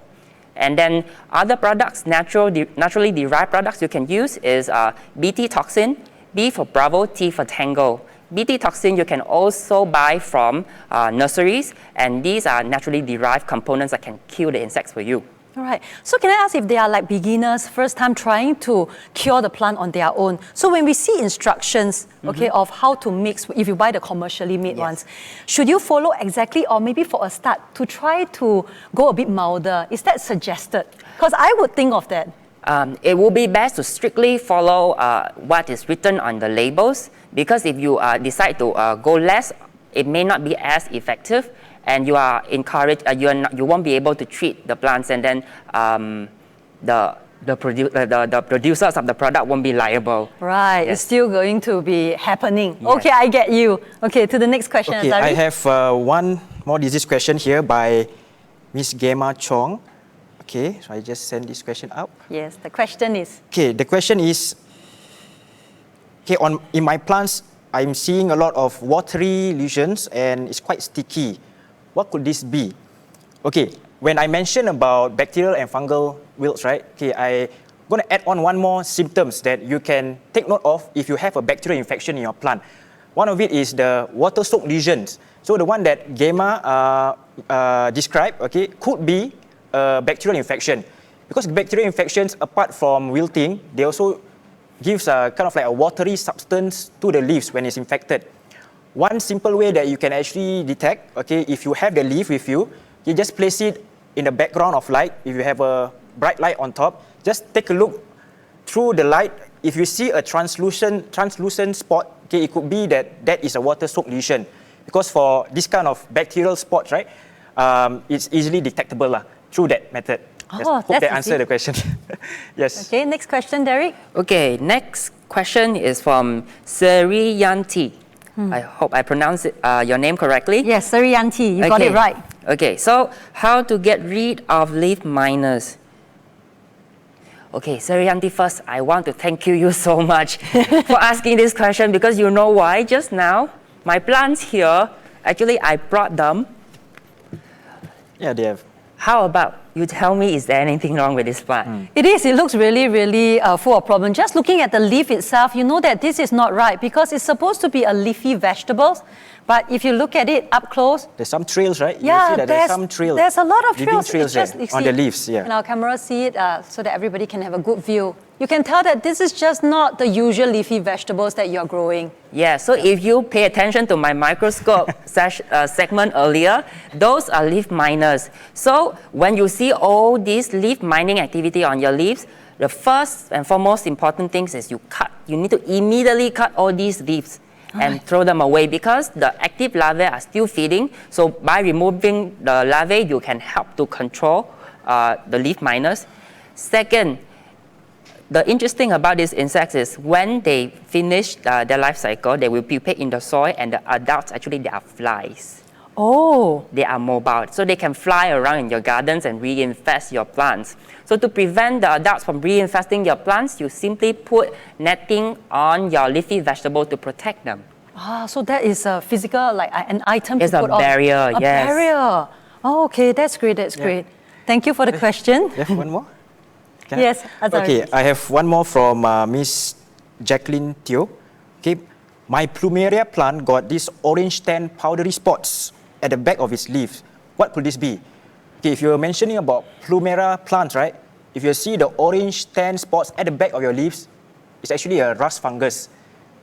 And then other products, naturally derived products you can use is Bt toxin, B for Bravo, T for Tango. Bt toxin you can also buy from nurseries, and these are naturally derived components that can kill the insects for you. All right. So can I ask if they are like beginners, first time trying to cure the plant on their own? So when we see instructions, okay, of how to mix, if you buy the commercially made ones, should you follow exactly, or maybe for a start, to try to go a bit milder? Is that suggested? Because I would think of that. It will be best to strictly follow what is written on the labels, because if you decide to go less, it may not be as effective, and you are encouraged. You won't be able to treat the plants, and then the producers of the product won't be liable. Right, it's still going to be happening. Yes. Okay, I get you. Okay, to the next question. Okay, Azari. I have one more disease question here by Miss Gemma Chong. Okay, so I just send this question up. Yes, the question is? Okay, the question is, okay, in my plants, I'm seeing a lot of watery lesions and it's quite sticky. What could this be? Okay, when I mentioned about bacterial and fungal wilts, right? Okay, I'm going to add on one more symptoms that you can take note of if you have a bacterial infection in your plant. One of it is the water-soaked lesions. So the one that Gemma described, okay, could be a bacterial infection. Because bacterial infections, apart from wilting, they also gives a kind of like a watery substance to the leaves when it's infected. One simple way that you can actually detect, okay, if you have the leaf with you, you just place it in the background of light. If you have a bright light on top, just take a look through the light. If you see a translucent spot, okay, it could be that is a water-soaked lesion. Because for this kind of bacterial spots, right, it's easily detectable through that method. Yes, hope that answered the question. Yes. Okay, next question, Derek. Okay, next question is from Sriyanti. I hope I pronounced your name correctly. Yes, Sriyanti, you got it right. Okay, so how to get rid of leaf miners? Okay, Sriyanti, first, I want to thank you so much for asking this question, because you know why? Just now, my plants here, actually I brought them. Yeah, they have. How about you tell me, is there anything wrong with this plant? It is. It looks really, really full of problems. Just looking at the leaf itself, you know that this is not right, because it's supposed to be a leafy vegetable. But if you look at it up close, there's some trails, right? Yeah, you see that there's some trails. There's a lot of living trails on the leaves. Yeah. And our camera see it so that everybody can have a good view. You can tell that this is just not the usual leafy vegetables that you're growing. Yeah, so if you pay attention to my microscope segment earlier, those are leaf miners. So when you see all these leaf mining activity on your leaves, the first and foremost important thing is you need to immediately cut all these leaves and throw them away, because the active larvae are still feeding. So by removing the larvae, you can help to control the leaf miners. Second, the interesting about these insects is when they finish their life cycle, they will pupate in the soil, and the adults, actually, they are flies. Oh. They are mobile, so they can fly around in your gardens and reinfest your plants. So to prevent the adults from reinfesting your plants, you simply put netting on your leafy vegetable to protect them. Ah, so that is a physical, like an item to put on. It's a barrier, yes. A barrier. Oh, okay, that's great, that's great. Thank you for the question. You have one more? Yes, Azari. Okay, I have one more from Miss Jacqueline Teo. Okay, my plumeria plant got these orange tan powdery spots at the back of its leaves. What could this be? Okay, if you're mentioning about plumeria plants, right? if you see the orange tan spots at the back of your leaves, it's actually a rust fungus.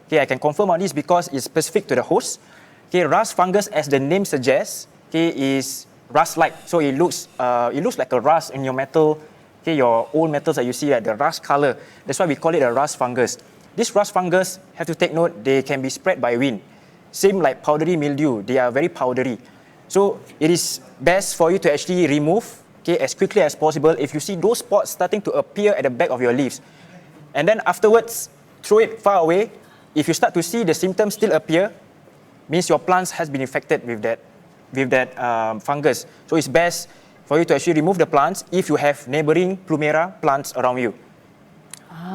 Okay, I can confirm on this because it's specific to the host. Okay, rust fungus, as the name suggests, okay, is rust-like. So it looks like a rust in your metal. Okay, your old metals that you see at the rust color. That's why we call it a rust fungus. This rust fungus, have to take note, they can be spread by wind. Same like powdery mildew, they are very powdery. So it is best for you to actually remove, okay, as quickly as possible if you see those spots starting to appear at the back of your leaves. And then afterwards, throw it far away. If you start to see the symptoms still appear, means your plants has been infected with that fungus. So it's best for you to actually remove the plants if you have neighboring Plumera plants around you.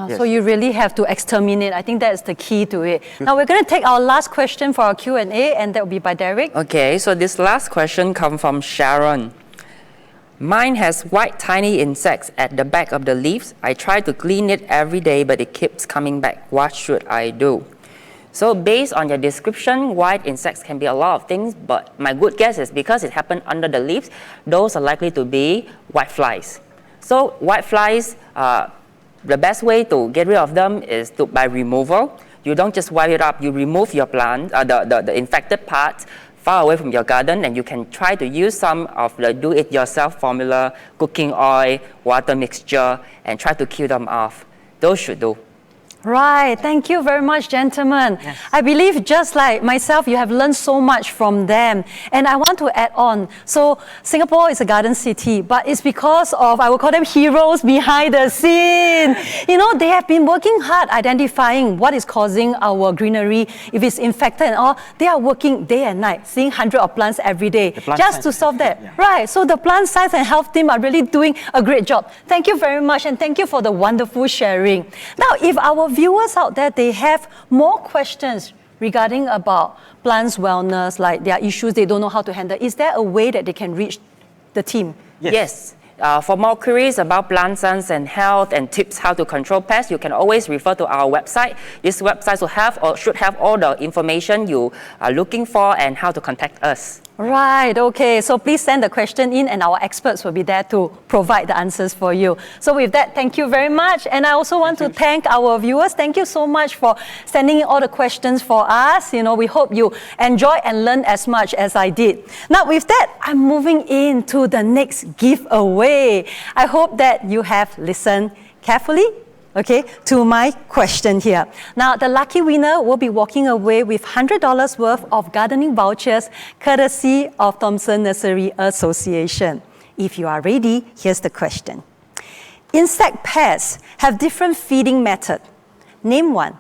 Yes. So you really have to exterminate. I think that's the key to it. Now we're going to take our last question for our Q&A, and that will be by Derek. Okay, so this last question comes from Sharon. Mine has white tiny insects at the back of the leaves. I try to clean it every day, but it keeps coming back. What should I do? So based on your description, white insects can be a lot of things, but my good guess is because it happened under the leaves, those are likely to be white flies. So white flies, the best way to get rid of them is by removal. You don't just wipe it up, you remove your plant, the infected parts far away from your garden, and you can try to use some of the do-it-yourself formula, cooking oil, water mixture, and try to kill them off. Those should do. Right, thank you very much, gentlemen. Yes. I believe just like myself, you have learned so much from them. And I want to add on. So Singapore is a garden city, but it's because of, I will call them heroes behind the scene. You know, they have been working hard identifying what is causing our greenery. If it's infected and all, they are working day and night, seeing hundreds of plants every day just to solve that. Yeah. Right, so the plant science and health team are really doing a great job. Thank you very much, and thank you for the wonderful sharing. Now, if our viewers out there, they have more questions regarding about plants' wellness, like their issues they don't know how to handle, is there a way that they can reach the team? Yes. For more queries about plant science and health and tips how to control pests, you can always refer to our website. This website will have or should have all the information you are looking for and how to contact us. Right, okay. So please send the question in and our experts will be there to provide the answers for you. So with that, thank you very much. And I also want to thank our viewers. Thank you so much for sending in all the questions for us. You know, we hope you enjoy and learn as much as I did. Now with that, I'm moving into the next giveaway. I hope that you have listened carefully, okay, to my question here. Now, the lucky winner will be walking away with $100 worth of gardening vouchers courtesy of Thomson Nursery Association. If you are ready, here's the question. Insect pests have different feeding methods. Name one.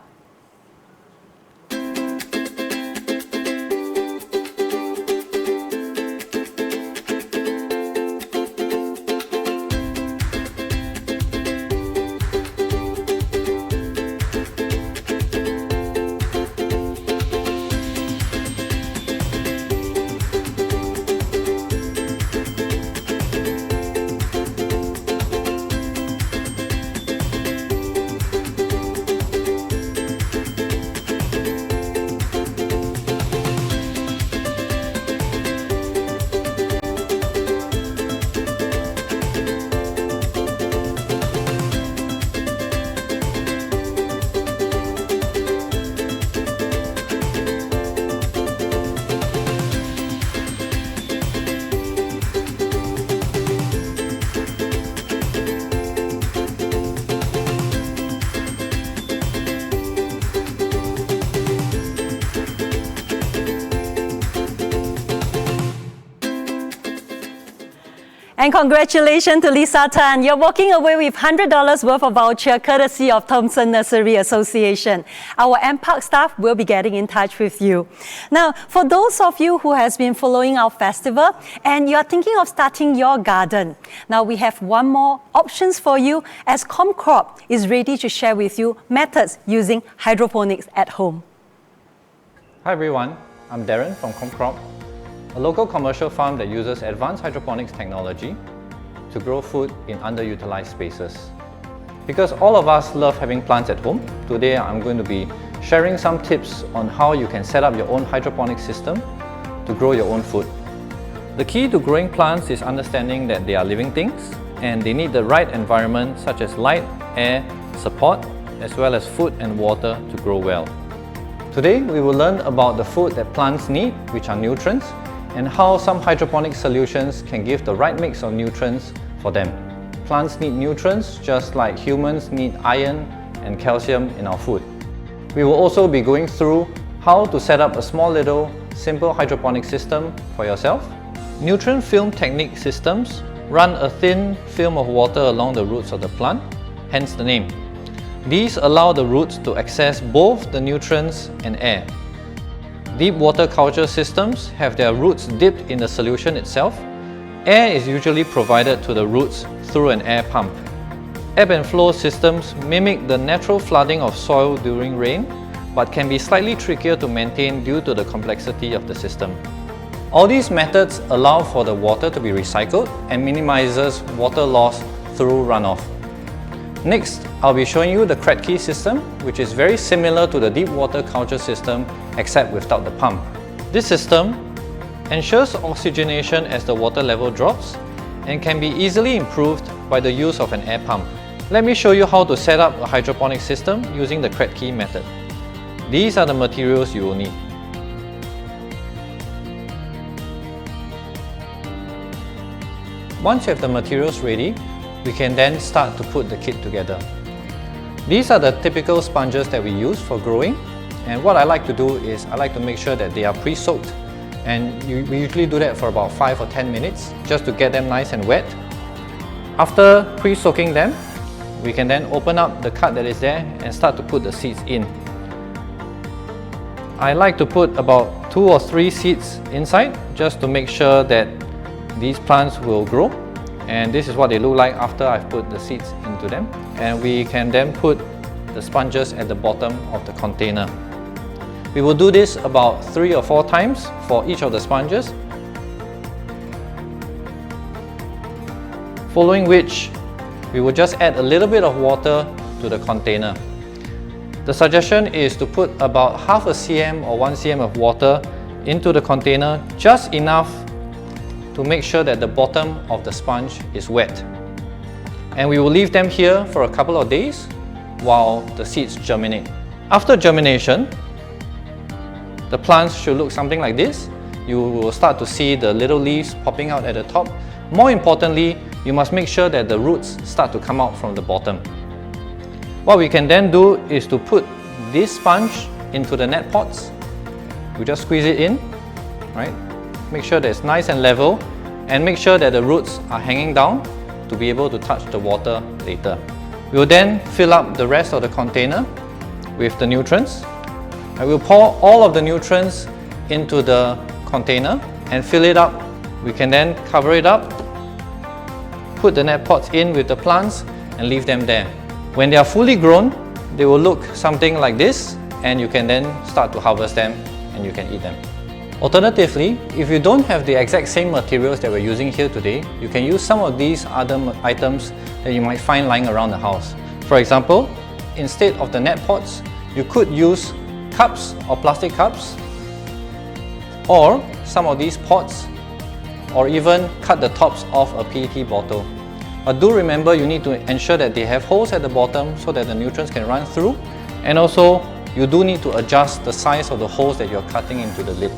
And congratulations to Lisa Tan. You're walking away with $100 worth of voucher courtesy of Thomson Nursery Association. Our MPark staff will be getting in touch with you. Now, for those of you who has been following our festival and you're thinking of starting your garden, now we have one more options for you as Comcrop is ready to share with you methods using hydroponics at home. Hi everyone, I'm Darren from Comcrop, a local commercial farm that uses advanced hydroponics technology to grow food in underutilized spaces. Because all of us love having plants at home, today I'm going to be sharing some tips on how you can set up your own hydroponic system to grow your own food. The key to growing plants is understanding that they are living things and they need the right environment such as light, air, support, as well as food and water to grow well. Today, we will learn about the food that plants need, which are nutrients, and how some hydroponic solutions can give the right mix of nutrients for them. Plants need nutrients just like humans need iron and calcium in our food. We will also be going through how to set up a small little simple hydroponic system for yourself. Nutrient film technique systems run a thin film of water along the roots of the plant, hence the name. These allow the roots to access both the nutrients and air. Deep water culture systems have their roots dipped in the solution itself. Air is usually provided to the roots through an air pump. Ebb and flow systems mimic the natural flooding of soil during rain, but can be slightly trickier to maintain due to the complexity of the system. All these methods allow for the water to be recycled and minimizes water loss through runoff. Next, I'll be showing you the Kratky system, which is very similar to the deep water culture system except without the pump. This system ensures oxygenation as the water level drops and can be easily improved by the use of an air pump. Let me show you how to set up a hydroponic system using the Kratky method. These are the materials you will need. Once you have the materials ready, we can then start to put the kit together. These are the typical sponges that we use for growing, and what I like to do is I like to make sure that they are pre-soaked, and we usually do that for about 5 or 10 minutes just to get them nice and wet. After pre-soaking them, we can then open up the cut that is there and start to put the seeds in. I like to put about 2 or 3 seeds inside just to make sure that these plants will grow, and this is what they look like after I've put the seeds into them. And we can then put the sponges at the bottom of the container. We will do this about 3 or 4 times for each of the sponges, following which we will just add a little bit of water to the container. The suggestion is to put about half a cm or 1 cm of water into the container, just enough to make sure that the bottom of the sponge is wet. And we will leave them here for a couple of days while the seeds germinate. After germination, the plants should look something like this. You will start to see the little leaves popping out at the top. More importantly, you must make sure that the roots start to come out from the bottom. What we can then do is to put this sponge into the net pots. We just squeeze it in, right? Make sure that it's nice and level, and make sure that the roots are hanging down to be able to touch the water later. We will then fill up the rest of the container with the nutrients. I will pour all of the nutrients into the container and fill it up. We can then cover it up, put the net pots in with the plants and leave them there. When they are fully grown, they will look something like this, and you can then start to harvest them and you can eat them. Alternatively, if you don't have the exact same materials that we're using here today, you can use some of these other items that you might find lying around the house. For example, instead of the net pots, you could use cups or plastic cups, or some of these pots, or even cut the tops off a PET bottle. But do remember, you need to ensure that they have holes at the bottom so that the nutrients can run through, and also you do need to adjust the size of the holes that you're cutting into the lid.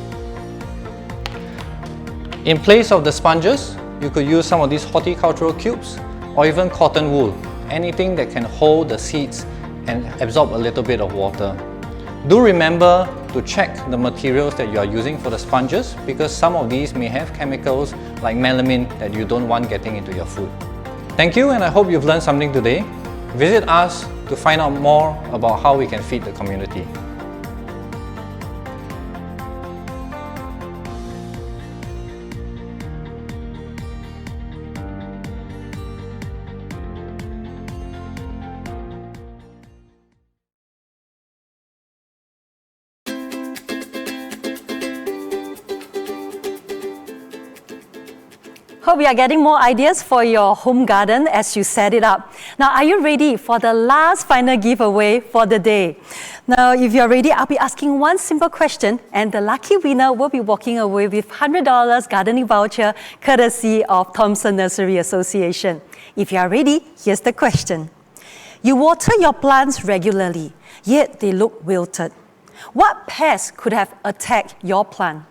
In place of the sponges, you could use some of these horticultural cubes or even cotton wool, anything that can hold the seeds and absorb a little bit of water. Do remember to check the materials that you are using for the sponges, because some of these may have chemicals like melamine that you don't want getting into your food. Thank you, and I hope you've learned something today. Visit us to find out more about how we can feed the community. Hope you are getting more ideas for your home garden as you set it up. Now, are you ready for the last final giveaway for the day? Now, if you're ready, I'll be asking one simple question and the lucky winner will be walking away with $100 gardening voucher courtesy of Thompson Nursery Association. If you are ready, here's the question. You water your plants regularly, yet they look wilted. What pest could have attacked your plant?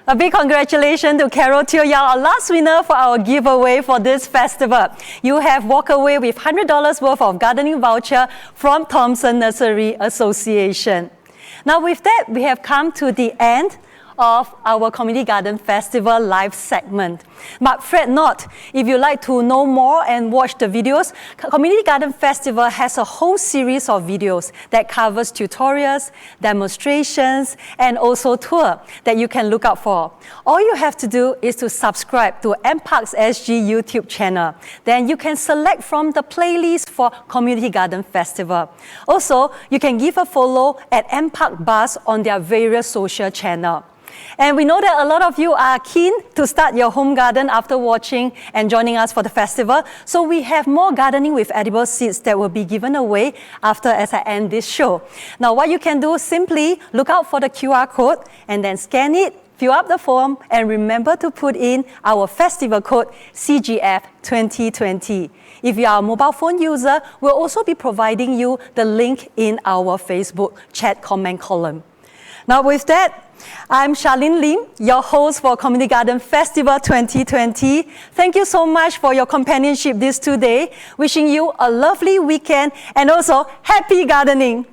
A big congratulations to Carol Teo Yao, our last winner for our giveaway for this festival. You have walked away with $100 worth of gardening voucher from Thompson Nursery Association. Now with that, we have come to the end of our Community Garden Festival live segment. But fret not, if you'd like to know more and watch the videos, Community Garden Festival has a whole series of videos that covers tutorials, demonstrations, and also tour that you can look out for. All you have to do is to subscribe to MParks SG YouTube channel. Then you can select from the playlist for Community Garden Festival. Also, you can give a follow at MPark Buzz on their various social channels. And we know that a lot of you are keen to start your home garden after watching and joining us for the festival. So we have more gardening with edible seeds that will be given away after as I end this show. Now what you can do, simply look out for the QR code and then scan it, fill up the form, and remember to put in our festival code CGF 2020. If you are a mobile phone user, we'll also be providing you the link in our Facebook chat comment column. Now with that, I'm Charlene Lim, your host for Community Garden Festival 2020. Thank you so much for your companionship these 2 days. Wishing you a lovely weekend and also happy gardening.